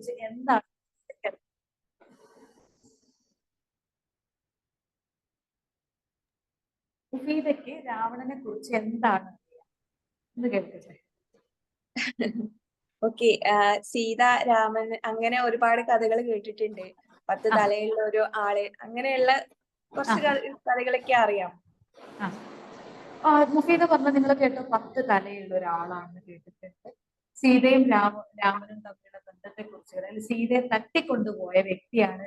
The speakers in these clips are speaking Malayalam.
കുറിച്ച് എന്താണ് മുഫീദയ്ക്ക് രാവണനെ കുറിച്ച് എന്താണ് അറിയാം എന്ന് കേൾക്കട്ടെ. ഓക്കെ. സീത രാമൻ അങ്ങനെ ഒരുപാട് കഥകൾ കേട്ടിട്ടുണ്ട്. 10 തലയുള്ള ഒരു ആള്, അങ്ങനെയുള്ള കുറച്ച് കഥകളൊക്കെ അറിയാം. മുഫീദ പറഞ്ഞ നിങ്ങൾ കേട്ടോ 10 തലയുള്ള ഒരാളാണെന്ന് കേട്ടിട്ടുണ്ട്. സീതയും രാമനും തമ്മിലുള്ള ബന്ധത്തെ കുറിച്ച്, അല്ലെങ്കിൽ സീതയെ തട്ടിക്കൊണ്ടുപോയ വ്യക്തിയാണ്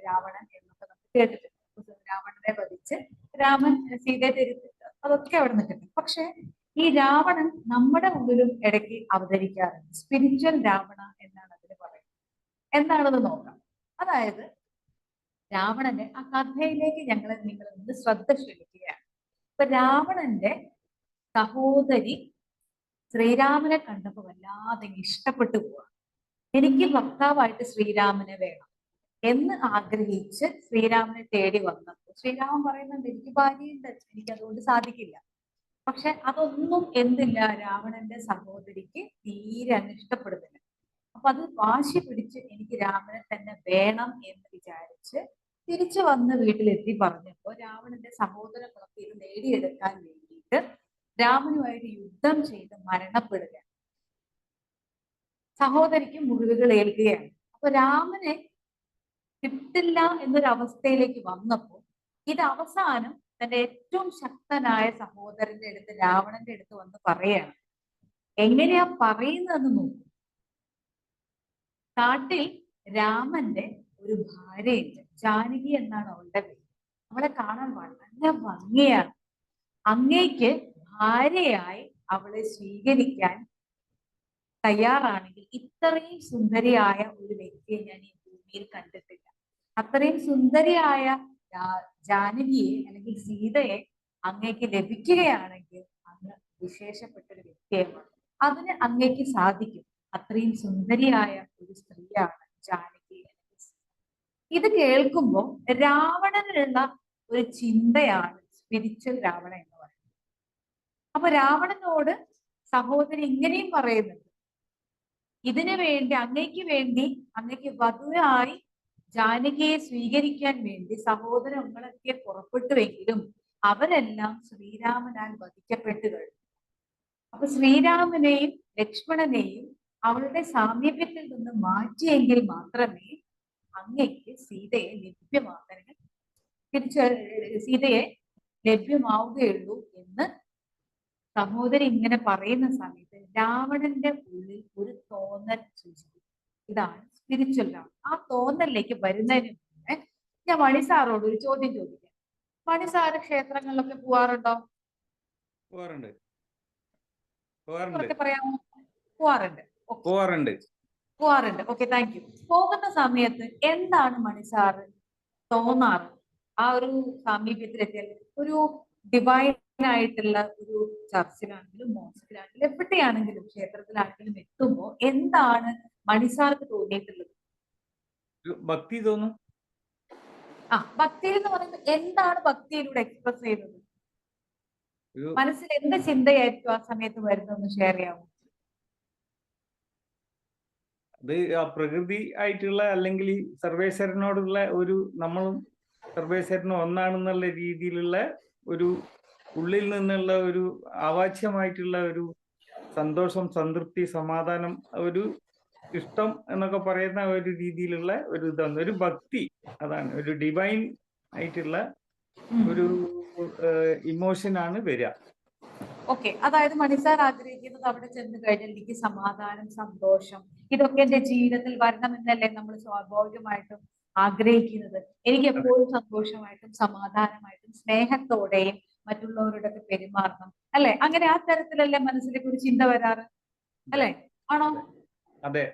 രാവണൻ എന്നൊക്കെ നമുക്ക് കേട്ടിട്ടുണ്ട്. രാവണനെ വധിച്ച് രാമൻ സീതയെ തിരുത്തിട്ട് അതൊക്കെ അവിടെ നിൽക്കുന്നു. പക്ഷെ ഈ രാവണൻ നമ്മുടെ മുമ്പിലും ഇടയ്ക്ക് അവതരിക്കാറുണ്ട്. സ്പിരിച്വൽ രാവണ എന്നാണ് അതിന് പറയുന്നത്. എന്താണെന്ന് നോക്കാം. അതായത് രാവണന്റെ ആ കഥയിലേക്ക് നിങ്ങൾ ഒന്ന് ശ്രദ്ധ ക്ഷണിക്കുകയാണ്. ഇപ്പൊ രാവണന്റെ സഹോദരി ശ്രീരാമനെ കണ്ടപ്പോ വല്ലാതെ ഇഷ്ടപ്പെട്ടു പോവാ. എനിക്ക് ഭർത്താവായിട്ട് ശ്രീരാമനെ വേണം എന്ന് ആഗ്രഹിച്ച് ശ്രീരാമനെ തേടി വന്നപ്പോൾ ശ്രീരാമൻ പറയുന്നുണ്ട്, എനിക്ക് ഭാര്യയുണ്ട്, എനിക്ക് അതുകൊണ്ട് സാധിക്കില്ല. പക്ഷെ അതൊന്നും എന്തില്ല, രാവണന്റെ സഹോദരിക്ക് തീരെ അങ്ങ് ഇഷ്ടപ്പെടുന്നില്ല. അപ്പൊ അത് വാശി പിടിച്ച് എനിക്ക് രാമനെ തന്നെ വേണം എന്ന് വിചാരിച്ച് തിരിച്ചു വന്ന് വീട്ടിലെത്തി പറഞ്ഞപ്പോ രാവണന്റെ സഹോദരങ്ങളൊക്കെ ഇത് നേടിയെടുക്കാൻ വേണ്ടിയിട്ട് രാമനുമായിട്ട് യുദ്ധം ചെയ്ത് മരണപ്പെടുക, സഹോദരിക്ക് മുറിവുകൾ ഏൽക്കുകയാണ്. അപ്പൊ രാമനെ കിട്ടില്ല എന്നൊരവസ്ഥയിലേക്ക് വന്നപ്പോൾ ഇത് അവസാനം തന്റെ ഏറ്റവും ശക്തനായ സഹോദരന്റെ അടുത്ത്, രാവണന്റെ അടുത്ത് വന്ന് പറയാണ്. എങ്ങനെയാ പറയുന്നതെന്ന് നോക്കും. കാട്ടിൽ രാമന്റെ ഒരു ഭാര്യയുണ്ട്, ജാനകി എന്നാണ് അവളുടെ പേര്. അവളെ കാണാൻ വളരെ ഭംഗിയാണ്. അങ്ങേക്ക് ഭാര്യയായി അവളെ സ്വീകരിക്കാൻ തയ്യാറാണെങ്കിൽ ഇത്രയും സുന്ദരിയായ ഒരു വ്യക്തിയെ ഞാൻ ഈ ഭൂമിയിൽ കണ്ടിട്ടില്ല. അത്രയും സുന്ദരിയായ ജാനകിയെ അല്ലെങ്കിൽ സീതയെ അങ്ങേക്ക് ലഭിക്കുകയാണെങ്കിൽ അങ്ങ് വിശേഷപ്പെട്ടൊരു വ്യക്തിയാണ്. അതിന് അങ്ങേക്ക് സാധിക്കും. അത്രയും സുന്ദരിയായ ഒരു സ്ത്രീയാണ് ജാനകി. ഇത് കേൾക്കുമ്പോൾ രാവണനുള്ള ഒരു ചിന്തയാണ് സ്പിരിച്വൽ രാവണ എന്ന് പറയുന്നത്. അപ്പൊ രാവണനോട് സഹോദരി ഇങ്ങനെയും പറയുന്നുണ്ട്, ഇതിനു വേണ്ടി അങ്ങയ്ക്ക് വധുവായി ജാനകിയെ സ്വീകരിക്കാൻ വേണ്ടി സഹോദരങ്ങളൊക്കെ പുറപ്പെട്ടുവെങ്കിലും അവരെല്ലാം ശ്രീരാമനാൽ വധിക്കപ്പെട്ടു കഴിഞ്ഞു. അപ്പൊ ശ്രീരാമനെയും ലക്ഷ്മണനെയും അവളുടെ സാമീപ്യത്തിൽ നിന്ന് മാറ്റിയെങ്കിൽ മാത്രമേ അങ്ങയ്ക്ക് സീതയെ ലഭ്യമാവുകയുള്ളൂ എന്ന് സഹോദരി ഇങ്ങനെ പറയുന്ന സമയത്ത് രാവണന്റെ ഉള്ളിൽ ഒരു തോന്നൽ സൂചിപ്പിക്കും. ഇതാണ് സ്പിരിച്വൽ രാവണൻ. ആ തോന്നലിലേക്ക് വരുന്നതിന് മുന്നേ ഞാൻ മണിസാറോട് ഒരു ചോദ്യം ചോദിക്കാം. മണിസാറ് ക്ഷേത്രങ്ങളിലൊക്കെ പോവാറുണ്ടോ? പറയാമോ? പോവാറുണ്ട്. Okay, thank U. പോകുന്ന സമയത്ത് എന്താണ് മണിസാറ് തോന്നാറ്? ആ ഒരു സാമീപ്യത്തിലെത്തിയാൽ ഒരു ഡിവൈൻ ആയിട്ടുള്ള ഒരു ചർച്ചിലാണെങ്കിലും മോസ്കിലാണെങ്കിലും എവിടെയാണെങ്കിലും ക്ഷേത്രത്തിലാണെങ്കിലും എത്തുമ്പോ എന്താണ് മണിസാർക്ക് തോന്നിയിട്ടുള്ളത്? ഭക്തി തോന്നും. ഭക്തി എന്ന് പറയുമ്പോൾ എന്താണ് ഭക്തിയിലൂടെ എക്സ്പ്രസ് ചെയ്യുന്നത്? മനസ്സിൽ എന്ത് ചിന്തയായിരിക്കും ആ സമയത്ത് വരുന്നതെന്ന് ഷെയർ ചെയ്യാമോ? അത് ആ പ്രകൃതി ആയിട്ടുള്ള അല്ലെങ്കിൽ ഈ സർവേശ്വരനോടുള്ള ഒരു, നമ്മളും സർവേശ്വരനും ഒന്നാണെന്നുള്ള രീതിയിലുള്ള ഒരു ഉള്ളിൽ നിന്നുള്ള ഒരു അവാച്യമായിട്ടുള്ള ഒരു സന്തോഷം, സംതൃപ്തി, സമാധാനം, ഒരു ഇഷ്ടം എന്നൊക്കെ പറയുന്ന ഒരു രീതിയിലുള്ള ഒരു ഇതാണ് ഒരു ഭക്തി. അതാണ് ഒരു ഡിവൈൻ ആയിട്ടുള്ള ഒരു ഇമോഷനാണ് വരിക. ഓക്കെ, അതായത് മണിസാർ ആഗ്രഹിക്കുന്നത് അവിടെ ചെന്ന് കഴിഞ്ഞാൽ എനിക്ക് സമാധാനം, സന്തോഷം, ഇതൊക്കെ എന്റെ ജീവിതത്തിൽ വരണമെന്നല്ലേ നമ്മൾ സ്വാഭാവികമായിട്ടും ആഗ്രഹിക്കുന്നത്. എനിക്ക് എപ്പോഴും സന്തോഷമായിട്ടും സമാധാനമായിട്ടും സ്നേഹത്തോടെയും മറ്റുള്ളവരോടൊക്കെ പെരുമാറണം, അല്ലെ? അങ്ങനെ ആ തരത്തിലല്ലേ മനസ്സിലേക്ക് ഒരു ചിന്ത വരാറ്, അല്ലെ? ആണോ? അതെ.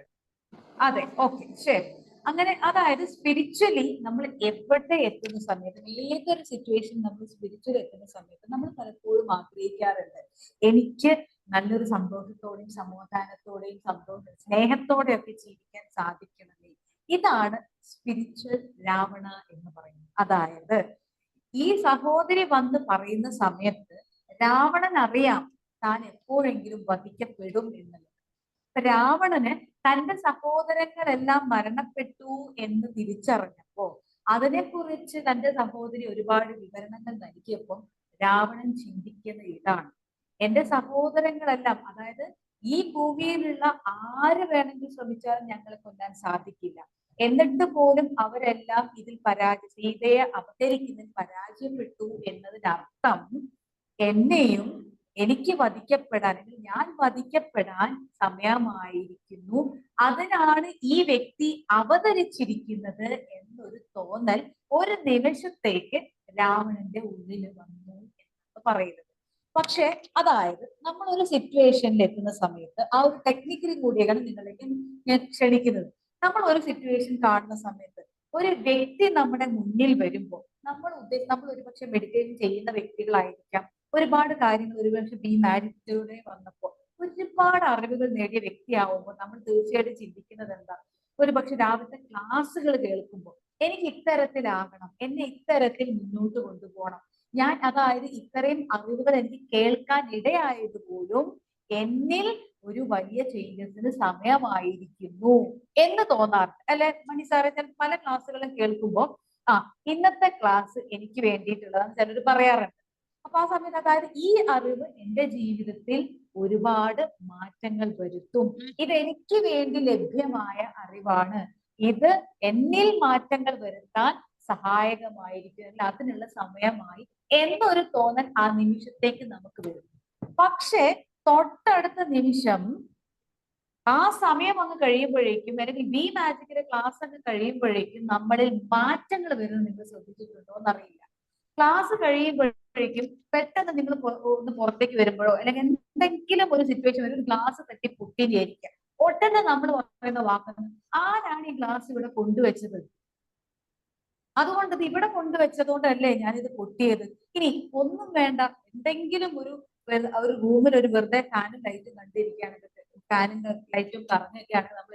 ഓക്കെ, ശരി. അങ്ങനെ അതായത് സ്പിരിച്വലി നമ്മൾ എവിടെ എത്തുന്ന സമയത്തും, ഏതൊരു സിറ്റുവേഷൻ നമ്മൾ സ്പിരിച്വൽ എത്തുന്ന സമയത്ത് നമ്മൾ പലപ്പോഴും ആഗ്രഹിക്കാറുണ്ട്, എനിക്ക് നല്ലൊരു സന്തോഷത്തോടെയും സമാധാനത്തോടെയും സ്നേഹത്തോടെയൊക്കെ ജീവിക്കാൻ സാധിക്കണമേ. ഇതാണ് സ്പിരിച്വൽ രാവണ എന്ന് പറയുന്നത്. അതായത് ഈ സഹോദരി വന്ന് പറയുന്ന സമയത്ത് രാവണൻ അറിയാം താൻ എപ്പോഴെങ്കിലും വധിക്കപ്പെടും എന്നുള്ളത്. രാവണന് തന്റെ സഹോദരങ്ങളെല്ലാം മരണപ്പെട്ടു എന്ന് തിരിച്ചറിഞ്ഞപ്പോ അതിനെക്കുറിച്ച് തന്റെ സഹോദരി ഒരുപാട് വിവരണങ്ങൾ നൽകിയപ്പോൾ രാവണൻ ചിന്തിക്കുന്ന ഇതാണ്: എന്റെ സഹോദരങ്ങളെല്ലാം, അതായത് ഈ ഭൂമിയിലുള്ള ആര് വേണമെങ്കിൽ ശ്രമിച്ചാലും ഞങ്ങളെ കൊല്ലാൻ സാധിക്കില്ല, എന്നിട്ട് പോലും അവരെല്ലാം ഇതിൽ സീതയെ അപഹരിക്കുന്നതിൽ പരാജയപ്പെട്ടു എന്നതിനർത്ഥം എന്നെയും എനിക്ക് വധിക്കപ്പെടാൻ, അല്ലെങ്കിൽ ഞാൻ വധിക്കപ്പെടാൻ സമയമായിരിക്കുന്നു, അതിനാണ് ഈ വ്യക്തി അവതരിച്ചിരിക്കുന്നത് എന്നൊരു തോന്നൽ ഒരു നിമിഷത്തേക്ക് രാവണന്റെ ഉള്ളിൽ വന്നു എന്ന് പറയുന്നത്. പക്ഷെ അതായത് നമ്മൾ ഒരു സിറ്റുവേഷനിൽ എത്തുന്ന സമയത്ത് ആ ഒരു ടെക്നിക്കലി കൂടിയാണ് നിങ്ങളിലേക്ക് ഞാൻ ക്ഷണിക്കുന്നത്. നമ്മൾ ഒരു സിറ്റുവേഷൻ കാണുന്ന സമയത്ത് ഒരു വ്യക്തി നമ്മുടെ മുന്നിൽ വരുമ്പോൾ നമ്മൾ ഒരുപക്ഷെ മെഡിറ്റേഷൻ ചെയ്യുന്ന വ്യക്തികളായിരിക്കാം, ഒരുപാട് കാര്യങ്ങൾ ഒരുപക്ഷെ ബി മാരിറ്റോടെ വന്നപ്പോൾ ഒരുപാട് അറിവുകൾ നേടിയ വ്യക്തിയാവുമ്പോൾ നമ്മൾ തീർച്ചയായിട്ടും ചിന്തിക്കുന്നത് എന്താ? ഒരുപക്ഷെ രാവിലത്തെ ക്ലാസ്സുകൾ കേൾക്കുമ്പോൾ എനിക്ക് ഇത്തരത്തിലാകണം, എന്നെ ഇത്തരത്തിൽ മുന്നോട്ട് കൊണ്ടുപോകണം, ഞാൻ അതായത് ഇത്രയും അറിവുകൾ എനിക്ക് കേൾക്കാൻ ഇടയായത് പോലും എന്നിൽ ഒരു വലിയ ചേഞ്ചസിന് സമയമായിരിക്കുന്നു എന്ന് തോന്നാറുണ്ട് അല്ലെ മണി സാറെ? പല ക്ലാസ്സുകളും കേൾക്കുമ്പോൾ ഇന്നത്തെ ക്ലാസ് എനിക്ക് വേണ്ടിയിട്ടുള്ളതാണ് ചിലർ പറയാറുണ്ട്. അപ്പൊ ആ സമയത്ത് അതായത് ഈ അറിവ് എന്റെ ജീവിതത്തിൽ ഒരുപാട് മാറ്റങ്ങൾ വരുത്തും, ഇത് എനിക്ക് വേണ്ടി ലഭ്യമായ അറിവാണ്, ഇത് എന്നിൽ മാറ്റങ്ങൾ വരുത്താൻ സഹായകമായിരിക്കും, അല്ലെങ്കിൽ അതിനുള്ള സമയമായി എന്നൊരു തോന്നൽ ആ നിമിഷത്തേക്ക് നമുക്ക് വരും. പക്ഷെ തൊട്ടടുത്ത നിമിഷം ആ സമയം അങ്ങ് കഴിയുമ്പോഴേക്കും, അല്ലെങ്കിൽ ബി മാജിക്കിന്റെ ക്ലാസ് അങ്ങ് കഴിയുമ്പോഴേക്കും നമ്മളിൽ മാറ്റങ്ങൾ വരുന്നത് നിങ്ങൾ ശ്രദ്ധിച്ചിട്ടുണ്ടോ എന്നറിയില്ല. ക്ലാസ് കഴിയുമ്പോഴേക്കും പെട്ടെന്ന് നിങ്ങൾ ഒന്ന് പുറത്തേക്ക് വരുമ്പോഴോ അല്ലെങ്കിൽ എന്തെങ്കിലും ഒരു സിറ്റുവേഷൻ വരും, ഒരു ഗ്ലാസ് തട്ടി പൊട്ടിയിരിക്കാം, ഒട്ടനെ നമ്മൾ പറയുന്ന വാക്കാണ് ആരാണ് ഈ ഗ്ലാസ് ഇവിടെ കൊണ്ടുവച്ചത്, അതുകൊണ്ട് ഇത് ഇവിടെ കൊണ്ടുവച്ചതുകൊണ്ടല്ലേ ഞാനിത് പൊട്ടിയത്. ഇനി ഒന്നും വേണ്ട, എന്തെങ്കിലും ഒരു റൂമിൽ ഒരു വെറുതെ ഫാനും ലൈറ്റും കണ്ടിരിക്കുകയാണെങ്കിൽ, ഫാനും ലൈറ്റും പറഞ്ഞൊക്കെയാണെങ്കിൽ നമ്മൾ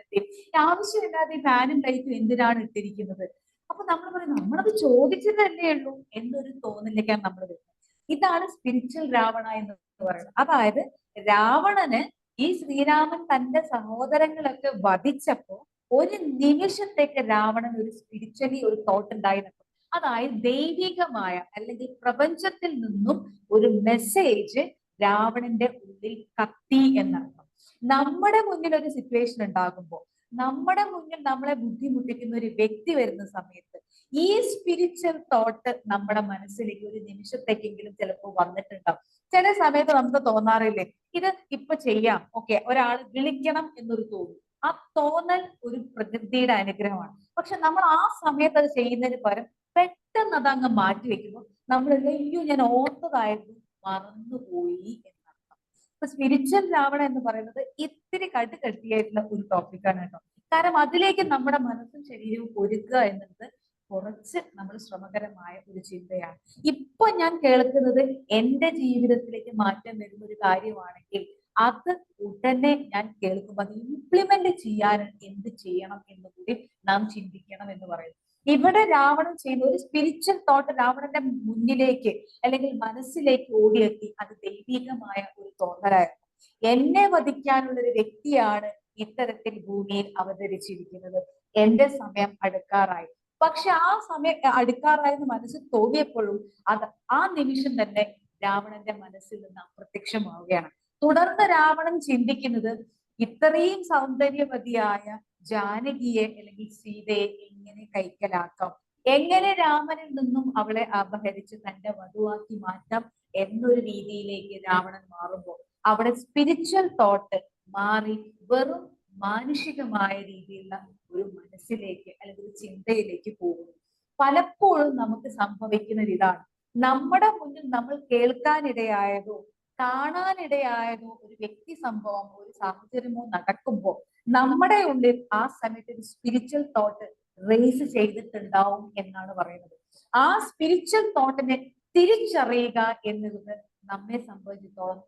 ആവശ്യമില്ലാതെ ഈ ഫാനും ലൈറ്റും എന്തിനാണ് ഇട്ടിരിക്കുന്നത്? അപ്പൊ നമ്മൾ പറയും നമ്മളത് ചോദിച്ചതല്ലേ ഉള്ളൂ എന്നൊരു തോന്നലിലേക്കാണ് നമ്മൾ വരുന്നത്. ഇതാണ് സ്പിരിച്വൽ രാവണ എന്ന് പറയുന്നത്. അതായത് രാവണന് ഈ ശ്രീരാമൻ തന്റെ സഹോദരങ്ങളൊക്കെ വധിച്ചപ്പോ ഒരു നിമിഷത്തേക്ക് രാവണൻ ഒരു സ്പിരിച്വലി ഒരു തോട്ട് ഉണ്ടായിരുന്നു. അതായത് ദൈവികമായ അല്ലെങ്കിൽ പ്രപഞ്ചത്തിൽ നിന്നും ഒരു മെസ്സേജ് രാവണന്റെ ഉള്ളിൽ കത്തി എന്നർത്ഥം. നമ്മുടെ മുന്നിൽ ഒരു സിറ്റുവേഷൻ ഉണ്ടാകുമ്പോൾ, നമ്മുടെ മുന്നിൽ നമ്മളെ ബുദ്ധിമുട്ടിക്കുന്ന ഒരു വ്യക്തി വരുന്ന സമയത്ത് ഈ സ്പിരിച്വൽ തോട്ട് നമ്മുടെ മനസ്സിലേക്ക് ഒരു നിമിഷത്തേക്കെങ്കിലും ചിലപ്പോൾ വന്നിട്ടുണ്ടാവും. ചില സമയത്ത് നമുക്ക് തോന്നാറില്ലേ ഇത് ഇപ്പൊ ചെയ്യാം, ഓക്കെ, ഒരാൾ വിളിക്കണം എന്നൊരു തോന്നും. ആ തോന്നൽ ഒരു പ്രകൃതിയുടെ അനുഗ്രഹമാണ്. പക്ഷെ നമ്മൾ ആ സമയത്ത് അത് ചെയ്യുന്നതിന് പകരം പെട്ടെന്ന് അതങ്ങ് മാറ്റി വെക്കുമ്പോൾ നമ്മൾ അയ്യോ ഞാൻ ഓർത്തതായിരുന്നു മറന്നുപോയി എന്നർത്ഥം. ഇപ്പൊ സ്പിരിച്വൽ രാവണ എന്ന് പറയുന്നത് ഇത്തിരി കട്ടിയായിട്ടുള്ള ഒരു ടോപ്പിക്കാണ് കേട്ടോ. കാരണം അതിലേക്ക് നമ്മുടെ മനസ്സും ശരീരവും ഒരുക്കുക എന്നുള്ളത് കുറച്ച് നമ്മൾ ശ്രമകരമായ ഒരു ചിന്തയാണ്. ഇപ്പൊ ഞാൻ കേൾക്കുന്നത് എന്റെ ജീവിതത്തിലേക്ക് മാറ്റം വരുന്ന ഒരു കാര്യമാണെങ്കിൽ അത് ഉടനെ ഞാൻ കേൾക്കുമ്പോൾ അത് ഇംപ്ലിമെന്റ് ചെയ്യാൻ എന്ത് ചെയ്യണം എന്ന് കൂടി നാം ചിന്തിക്കണം എന്ന് പറയുന്നു. ഇവിടെ രാവണൻ ചെയ്യുന്ന ഒരു സ്പിരിച്വൽ തോട്ട് രാവണന്റെ മുന്നിലേക്ക് അല്ലെങ്കിൽ മനസ്സിലേക്ക് ഓടിയെത്തി, അത് ദൈവികമായ ഒരു തോന്നലായിരുന്നു. എന്നെ വധിക്കാനുള്ള ഒരു വ്യക്തിയാണ് ഇത്തരത്തിൽ ഭൂമിയിൽ അവതരിച്ചിരിക്കുന്നത്, എന്റെ സമയം അടുക്കാറായി. പക്ഷെ ആ സമയം അടുക്കാറായെന്ന് മനസ്സിൽ തോന്നിയപ്പോഴും അത് ആ നിമിഷം തന്നെ രാവണന്റെ മനസ്സിൽ നിന്ന് അപ്രത്യക്ഷമാവുകയാണ്. തുടർന്ന് രാവണൻ ചിന്തിക്കുന്നത് ഇത്രയും സൗന്ദര്യവതിയായ ജാനകിയെ അല്ലെങ്കിൽ സീതയെ എങ്ങനെ കൈക്കലാക്കാം, എങ്ങനെ രാമനിൽ നിന്നും അവളെ അപഹരിച്ച് തന്റെ വധുവാക്കി മാറ്റാം എന്നൊരു രീതിയിലേക്ക് രാവണൻ മാറുമ്പോൾ അവിടെ സ്പിരിച്വൽ തോട്ട് മാറി വെറും മാനുഷികമായ രീതിയിലുള്ള ഒരു മനസ്സിലേക്ക് അല്ലെങ്കിൽ ഒരു ചിന്തയിലേക്ക് പോകുന്നു. പലപ്പോഴും നമുക്ക് സംഭവിക്കുന്നത് ഇതാണ്: നമ്മുടെ മുന്നിൽ നമ്മൾ കേൾക്കാനിടയായതോ കാണാനിടയായതോ ഒരു വ്യക്തി സംഭവമോ ഒരു സാഹചര്യമോ നടക്കുമ്പോൾ നമ്മുടെ ഉള്ളിൽ ആ സമയത്ത് ഒരു സ്പിരിച്വൽ തോട്ട് റേസ് ചെയ്തിട്ടുണ്ടാവും എന്നാണ് പറയുന്നത്. ആ സ്പിരിച്വൽ തോട്ടിനെ തിരിച്ചറിയുക എന്നത് നമ്മെ സംബന്ധിച്ചിടത്തോളം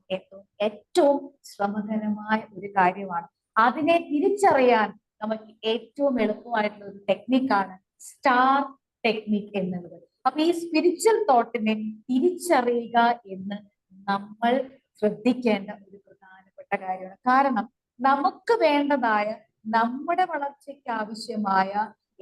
ഏറ്റവും ശ്രമകരമായ ഒരു കാര്യമാണ്. അതിനെ തിരിച്ചറിയാൻ നമുക്ക് ഏറ്റവും എളുപ്പമായിട്ടുള്ള ഒരു ടെക്നിക്കാണ് സ്റ്റാർ ടെക്നിക് എന്നുള്ളത്. അപ്പൊ ഈ സ്പിരിച്വൽ തോട്ടിനെ തിരിച്ചറിയുക എന്ന് നമ്മൾ ശ്രദ്ധിക്കേണ്ട ഒരു പ്രധാനപ്പെട്ട കാര്യമാണ്. കാരണം നമുക്ക് വേണ്ടതായ നമ്മുടെ വളർച്ചയ്ക്ക് ആവശ്യമായ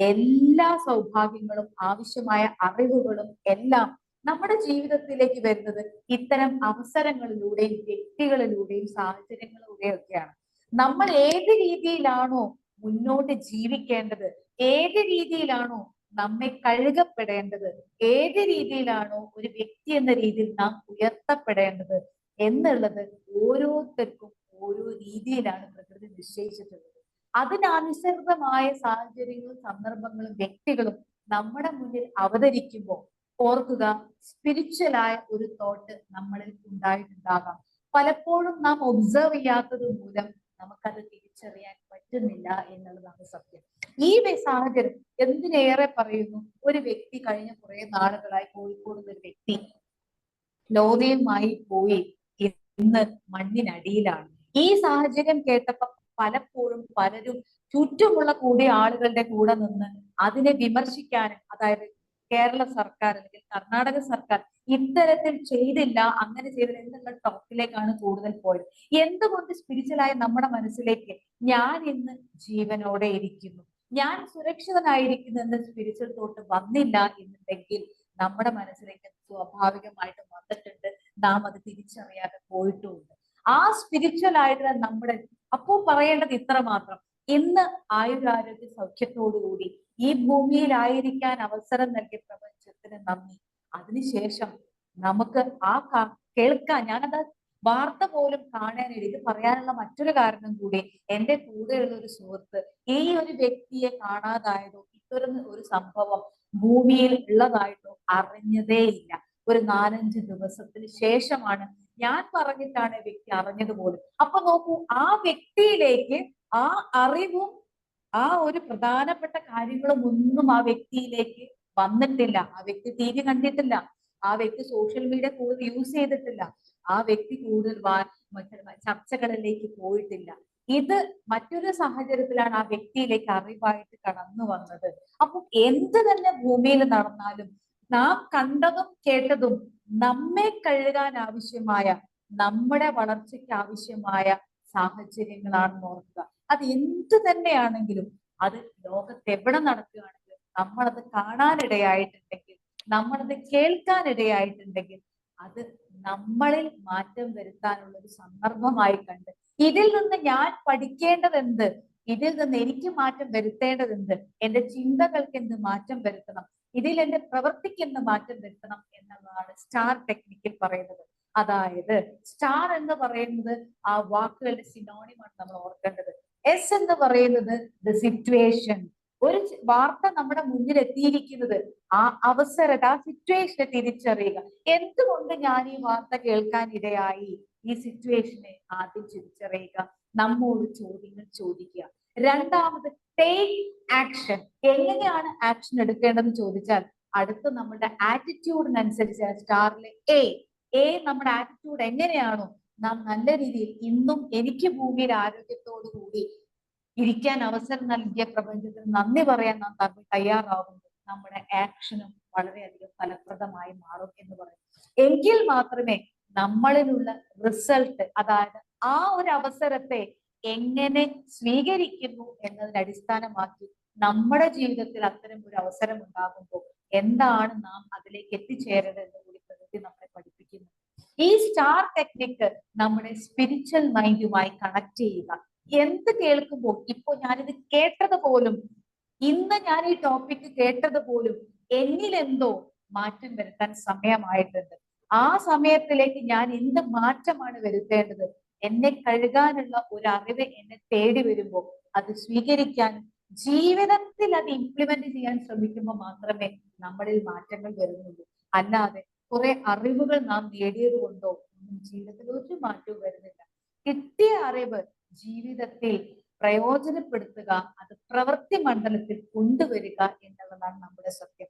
എല്ലാ സൗഭാഗ്യങ്ങളും ആവശ്യമായ അറിവുകളും എല്ലാം നമ്മുടെ ജീവിതത്തിലേക്ക് വരുന്നത് ഇത്തരം അവസരങ്ങളിലൂടെയും വ്യക്തികളിലൂടെയും സാഹചര്യങ്ങളിലൂടെയും ഒക്കെയാണ്. നമ്മൾ ഏത് രീതിയിലാണോ മുന്നോട്ട് ജീവിക്കേണ്ടത്, ഏത് രീതിയിലാണോ നമ്മെ കഴുകപ്പെടേണ്ടത്, ഏത് രീതിയിലാണോ ഒരു വ്യക്തി എന്ന രീതിയിൽ നാം ഉയർത്തപ്പെടേണ്ടത് എന്നുള്ളത് ഓരോരുത്തർക്കും ഓരോ രീതിയിലാണ് പ്രകൃതി നിശ്ചയിച്ചിട്ടുള്ളത്. അതിനനുസൃതമായ സാഹചര്യങ്ങളും സന്ദർഭങ്ങളും വ്യക്തികളും നമ്മുടെ മുന്നിൽ അവതരിക്കുമ്പോൾ ഓർക്കുക, സ്പിരിച്വലായ ഒരു തോട്ട് നമ്മളിൽ ഉണ്ടായിട്ടുണ്ടാകാം. പലപ്പോഴും നാം ഒബ്സർവ് ചെയ്യാത്തത് മൂലം നമുക്കത് തിരിച്ചറിയാൻ പറ്റുന്നില്ല എന്നുള്ളതാണ് സത്യം. ഈ സാഹചര്യം എന്തിനേറെ പറയുന്നു, ഒരു വ്യക്തി കഴിഞ്ഞ കുറെ നാളുകളായി കോഴിക്കോട് ഒരു വ്യക്തി ലോകയുമായി പോയി ഇന്ന് മണ്ണിനടിയിലാണ്. ഈ സാഹചര്യം കേട്ടപ്പോൾ പലപ്പോഴും പലരും ചുറ്റുമുള്ള കൂടിയ ആളുകളുടെ കൂടെ നിന്ന് അതിനെ വിമർശിക്കാനും, അതായത് കേരള സർക്കാർ അല്ലെങ്കിൽ കർണാടക സർക്കാർ ഇത്തരത്തിൽ ചെയ്തില്ല, അങ്ങനെ ചെയ്തില്ല എന്നുള്ള ടോക്കിലേക്കാണ് കൂടുതൽ പോയത്. എന്തുകൊണ്ട് സ്പിരിച്വലായ നമ്മുടെ മനസ്സിലേക്ക് ഞാൻ ഇന്ന് ജീവനോടെ ഇരിക്കുന്നു, ഞാൻ സുരക്ഷിതനായിരിക്കുന്നു എന്ന സ്പിരിച്വൽ തോട്ട് വന്നില്ല എന്നുണ്ടെങ്കിൽ നമ്മുടെ മനസ്സിലേക്ക് സ്വാഭാവികമായിട്ടും വന്നിട്ടുണ്ട്, നാം അത് തിരിച്ചറിയാതെ പോയിട്ടുമുണ്ട്. ആ സ്പിരിച്വൽ ആയിട്ടുള്ള നമ്മുടെ അപ്പോൾ പറയേണ്ടത് ഇത്ര മാത്രം: ഇന്ന് ആയുരാരോഗ്യ സൗഖ്യത്തോടുകൂടി ഈ ഭൂമിയിലായിരിക്കാൻ അവസരം നൽകിയ പ്രപഞ്ചത്തിന് നന്ദി. അതിനുശേഷം നമുക്ക് കേൾക്കാൻ, ഞാനത് വാർത്ത പോലും കാണാനില്ല. ഇത് പറയാനുള്ള മറ്റൊരു കാരണം കൂടി, എന്റെ കൂടെയുള്ള ഒരു സുഹൃത്ത് ഈ ഒരു വ്യക്തിയെ കാണാതായതോ ഇത്തരം ഒരു സംഭവം ഭൂമിയിൽ ഉള്ളതായിട്ടോ അറിഞ്ഞതേയില്ല. ഒരു 4-5 ദിവസത്തിന് ശേഷമാണ് ഞാൻ പറഞ്ഞിട്ടാണ് വ്യക്തി അറിഞ്ഞത് പോലും. അപ്പൊ നോക്കൂ, ആ വ്യക്തിയിലേക്ക് ആ അറിവും ആ ഒരു പ്രധാനപ്പെട്ട കാര്യങ്ങളും ഒന്നും ആ വ്യക്തിയിലേക്ക് വന്നിട്ടില്ല. ആ വ്യക്തി ടി വി കണ്ടിട്ടില്ല, ആ വ്യക്തി സോഷ്യൽ മീഡിയ കൂടുതൽ യൂസ് ചെയ്തിട്ടില്ല, ആ വ്യക്തി കൂടുതൽ ചർച്ചകളിലേക്ക് പോയിട്ടില്ല. ഇത് മറ്റൊരു സാഹചര്യത്തിലാണ് ആ വ്യക്തിയിലേക്ക് അറിവായിട്ട് കടന്നു വന്നത്. അപ്പൊ എന്ത് തന്നെ ഭൂമിയിൽ നടന്നാലും നാം കണ്ടതും കേട്ടതും നമ്മെ കഴുകാൻ ആവശ്യമായ, നമ്മുടെ വളർച്ചയ്ക്ക് ആവശ്യമായ സാഹചര്യങ്ങളാണെന്ന് ഓർക്കുക. അത് എന്ത് തന്നെയാണെങ്കിലും, അത് ലോകത്ത് എവിടെ നടക്കുകയാണെങ്കിലും നമ്മളത് കാണാനിടയായിട്ടുണ്ടെങ്കിൽ, നമ്മളത് കേൾക്കാനിടയായിട്ടുണ്ടെങ്കിൽ, അത് നമ്മളിൽ മാറ്റം വരുത്താനുള്ള ഒരു സന്ദർഭമായി കണ്ട് ഇതിൽ നിന്ന് ഞാൻ പഠിക്കേണ്ടത് എന്ത്, ഇതിൽ നിന്ന് എനിക്ക് മാറ്റം വരുത്തേണ്ടത്, എന്റെ ചിന്തകൾക്ക് എന്ത് മാറ്റം വരുത്തണം, ഇതിൽ എന്റെ പ്രവൃത്തിക്ക് എന്ത് മാറ്റം വരുത്തണം എന്നുള്ളതാണ് സ്റ്റാർ ടെക്നിക്കിൽ പറയുന്നത്. അതായത് സ്റ്റാർ എന്ന് പറയുന്നത് ആ വാക്കുകളുടെ സിനോണിമാണ് നമ്മൾ ഓർക്കേണ്ടത്. എസ് എന്ന് പറയുന്നത് ദ സിറ്റുവേഷൻ. ഒരു വാർത്ത നമ്മുടെ മുന്നിൽ എത്തിയിരിക്കുന്നത് ആ അവസരത്തെ, ആ സിറ്റുവേഷനെ തിരിച്ചറിയുക. എന്തുകൊണ്ട് ഞാൻ ഈ വാർത്ത കേൾക്കാൻ ഇടയായി, ഈ സിറ്റുവേഷനെ ആദ്യം തിരിച്ചറിയുക, നമ്മോട് ചോദ്യങ്ങൾ ചോദിക്കുക. രണ്ടാമത് ടേക്ക് ആക്ഷൻ. എങ്ങനെയാണ് ആക്ഷൻ എടുക്കേണ്ടതെന്ന് ചോദിച്ചാൽ അടുത്ത നമ്മുടെ ആറ്റിറ്റ്യൂഡിനനുസരിച്ച് സ്റ്റാറിലെ എ നമ്മുടെ ആറ്റിറ്റ്യൂഡ് എങ്ങനെയാണോ, നാം നല്ല രീതിയിൽ ഇന്നും എനിക്ക് ഭൂമിയിൽ ആരോഗ്യത്തോടു കൂടി ഇരിക്കാൻ അവസരം നൽകിയ പ്രപഞ്ചത്തിന് നന്ദി പറയാൻ നാം തയ്യാറാവുമ്പോൾ നമ്മുടെ ആക്ഷനും വളരെയധികം ഫലപ്രദമായി മാറും എന്ന് പറയും. എങ്കിൽ മാത്രമേ നമ്മളിലുള്ള റിസൾട്ട്, അതായത് ആ ഒരു അവസരത്തെ എങ്ങനെ സ്വീകരിക്കുന്നു എന്നതിനെ അടിസ്ഥാനമാക്കി നമ്മുടെ ജീവിതത്തിൽ അത്തരം ഒരു അവസരം ഉണ്ടാകുമ്പോൾ എന്താണ് നാം അതിലേക്ക് എത്തിച്ചേരേണ്ടത് എന്ന് കൂടി പ്രകൃതി നമ്മളെ പഠിപ്പിക്കുന്നു. ഈ സ്റ്റാർ ടെക്നിക്ക് നമ്മുടെ സ്പിരിച്വൽ മൈൻഡുമായി കണക്ട് ചെയ്യുക. എന്ത് കേൾക്കുമ്പോൾ, ഇപ്പോ ഞാനിത് കേട്ടത് പോലും, ഇന്ന് ഞാൻ ഈ ടോപ്പിക്ക് കേട്ടത് പോലും എന്നിൽ എന്തോ മാറ്റം വരുത്താൻ സമയമായിട്ടുണ്ട്. ആ സമയത്തിലേക്ക് ഞാൻ എന്ത് മാറ്റമാണ് വരുത്തേണ്ടത്, എന്നെ കഴുകാനുള്ള ഒരു അറിവ് എന്നെ തേടി വരുമ്പോൾ അത് സ്വീകരിക്കാനും ജീവിതത്തിൽ അത് ഇംപ്ലിമെന്റ് ചെയ്യാൻ ശ്രമിക്കുമ്പോൾ മാത്രമേ നമ്മളിൽ മാറ്റങ്ങൾ വരുന്നുള്ളൂ. അല്ലാതെ കുറെ അറിവുകൾ നാം നേടിയത് കൊണ്ടോ ജീവിതത്തിൽ ഒരു മാറ്റവും വരുന്നില്ല. കിട്ടിയ അറിവ് ജീവിതത്തിൽ പ്രയോജനപ്പെടുത്തുക, അത് പ്രവൃത്തി മണ്ഡലത്തിൽ കൊണ്ടുവരിക എന്നുള്ളതാണ് നമ്മുടെ സത്യം.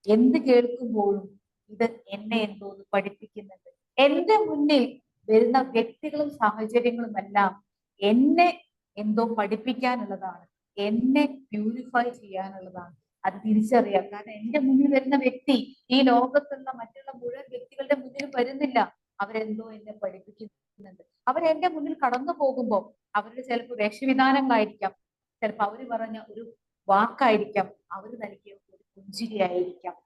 എന്ത് കേൾക്കുമ്പോഴും ഇത് എന്നെ എന്തോന്ന് പഠിപ്പിക്കുന്നുണ്ട്, എന്റെ മുന്നിൽ വരുന്ന വ്യക്തികളും സാഹചര്യങ്ങളും എല്ലാം എന്നെ എന്തോ പഠിപ്പിക്കാനുള്ളതാണ്, എന്നെ പ്യൂരിഫൈ ചെയ്യാനുള്ളതാണ്. അത് തിരിച്ചറിയാം. കാരണം എന്റെ മുന്നിൽ വരുന്ന വ്യക്തി ഈ ലോകത്തുള്ള മറ്റുള്ള മുഴുവൻ വ്യക്തികളുടെ മുന്നിൽ വരുന്നില്ല. അവരെന്തോ എന്നെ പഠിപ്പിക്കുന്നുണ്ട്. അവരെന്റെ മുന്നിൽ കടന്നു പോകുമ്പോൾ അവരുടെ ചിലപ്പോൾ വേഷവിധാനങ്ങളായിരിക്കാം, ചിലപ്പോൾ അവര് പറഞ്ഞ ഒരു വാക്കായിരിക്കാം, അവര് നൽകിയ ഒരു പുഞ്ചിരിയായിരിക്കാം,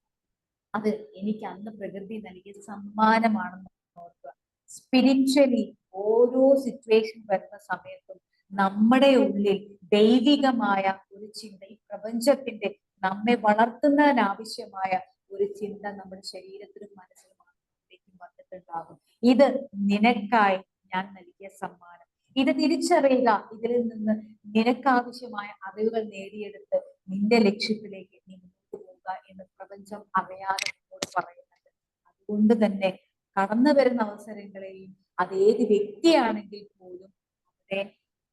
അത് എനിക്ക് അന്ന് പ്രകൃതി നൽകിയ സമ്മാനമാണെന്ന് ഓർക്കുക. സ്പിരിച്വലി ഓരോ സിറ്റുവേഷൻ വരുന്ന സമയത്തും നമ്മുടെ ഉള്ളിൽ ദൈവികമായ ഒരു ചിന്ത, ഈ പ്രപഞ്ചത്തിന്റെ നമ്മെ വളർത്തുന്നതിനാവശ്യമായ ഒരു ചിന്ത നമ്മുടെ ശരീരത്തിലും മനസ്സിലും ആത്മാവിലേക്കും വന്നിട്ടുണ്ടാകും. ഇത് നിനക്കായി ഞാൻ നൽകിയ സമ്മാനം. ഇത് തിരിച്ചറിയുക, ഇതിൽ നിന്ന് നിനക്കാവശ്യമായ അറിവുകൾ നേടിയെടുത്ത് നിന്റെ ലക്ഷ്യത്തിലേക്ക് നീ മുന്നോട്ട് പോവുക എന്ന് പ്രപഞ്ചം അറിയാതെ നമ്മോട് പറയുന്നുണ്ട്. അതുകൊണ്ട് തന്നെ കടന്നു വരുന്ന അവസരങ്ങളെയും അതേത് വ്യക്തിയാണെങ്കിൽ പോലും അവരെ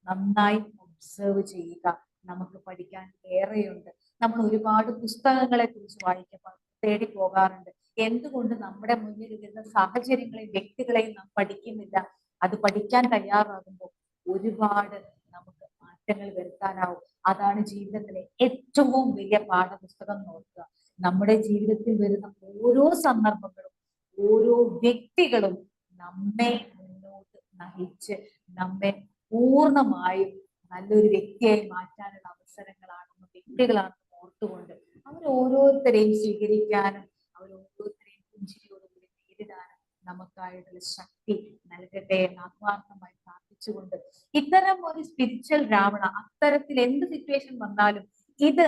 നന്നായി ഒബ്സർവ് ചെയ്യുക. നമുക്ക് പഠിക്കാൻ ഏറെയുണ്ട്. നമ്മൾ ഒരുപാട് പുസ്തകങ്ങളെ കുറിച്ച് വായിക്കുമ്പോൾ തേടി പോകാറുണ്ട്. എന്തുകൊണ്ട് നമ്മുടെ മുന്നിൽ ഇരുന്ന സാഹചര്യങ്ങളെയും വ്യക്തികളെയും നാം പഠിക്കുന്നില്ല? അത് പഠിക്കാൻ തയ്യാറാകുമ്പോൾ ഒരുപാട് നമുക്ക് മാറ്റങ്ങൾ വരുത്താനാവും. അതാണ് ജീവിതത്തിലെ ഏറ്റവും വലിയ പാഠപുസ്തകം നോക്കുക. നമ്മുടെ ജീവിതത്തിൽ വരുന്ന ഓരോ സന്ദർഭങ്ങളും ഓരോ വ്യക്തികളും നമ്മെ മുന്നോട്ട് നയിച്ച് നമ്മെ പൂർണ്ണമായും നല്ലൊരു വ്യക്തിയായി മാറ്റാനുള്ള അവസരങ്ങളാണെന്നും വ്യക്തികളാണെന്നും ഓർത്തുകൊണ്ട് അവർ ഓരോരുത്തരെയും സ്വീകരിക്കാനും അവർ ഓരോരുത്തരെയും പുഞ്ചിരിയോടുകൂടി നേരിടാനും നമുക്കായിട്ടുള്ള ശക്തി നൽകട്ടെ എന്ന് ആത്മാർത്ഥമായി പ്രാർത്ഥിച്ചുകൊണ്ട്, ഇത്തരം ഒരു സ്പിരിച്വൽ രാവണ അത്തരത്തിൽ എന്ത് സിറ്റുവേഷൻ വന്നാലും ഇത്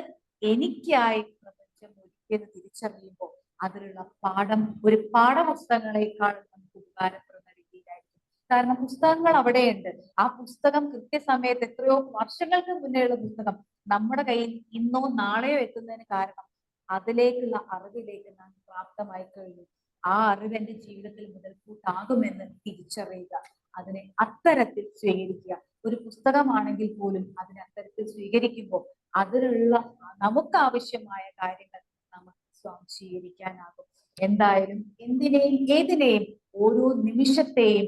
എനിക്കായി പ്രപഞ്ചം ഒരിക്കലും തിരിച്ചറിയുമ്പോൾ അതിലുള്ള പാഠം ഒരു പാഠപുസ്തകങ്ങളെക്കാൾ നമുക്ക് ഉപകാരപ്പെടുന്ന രീതിയിലായിരിക്കും. കാരണം പുസ്തകങ്ങൾ അവിടെയുണ്ട്. ആ പുസ്തകം കൃത്യസമയത്ത് എത്രയോ വർഷങ്ങൾക്ക് മുന്നേയുള്ള പുസ്തകം നമ്മുടെ കയ്യിൽ ഇന്നോ നാളെയോ എത്തുന്നതിന് കാരണം അതിലേക്കുള്ള അറിവിലേക്ക് നാം പ്രാപ്തമായി കഴിഞ്ഞു. ആ അറിവ് എന്റെ ജീവിതത്തിൽ മുതൽക്കൂട്ടാകുമെന്ന് തിരിച്ചറിയുക, അതിനെ അത്തരത്തിൽ സ്വീകരിക്കുക. ഒരു പുസ്തകമാണെങ്കിൽ പോലും അതിനെ അത്തരത്തിൽ സ്വീകരിക്കുമ്പോൾ അതിലുള്ള നമുക്ക് ആവശ്യമായ കാര്യങ്ങൾ നമുക്ക് സ്വാംശീകരിക്കാനാകും. എന്തായാലും എന്തിനേയും ഏതിനേയും ഓരോ നിമിഷത്തെയും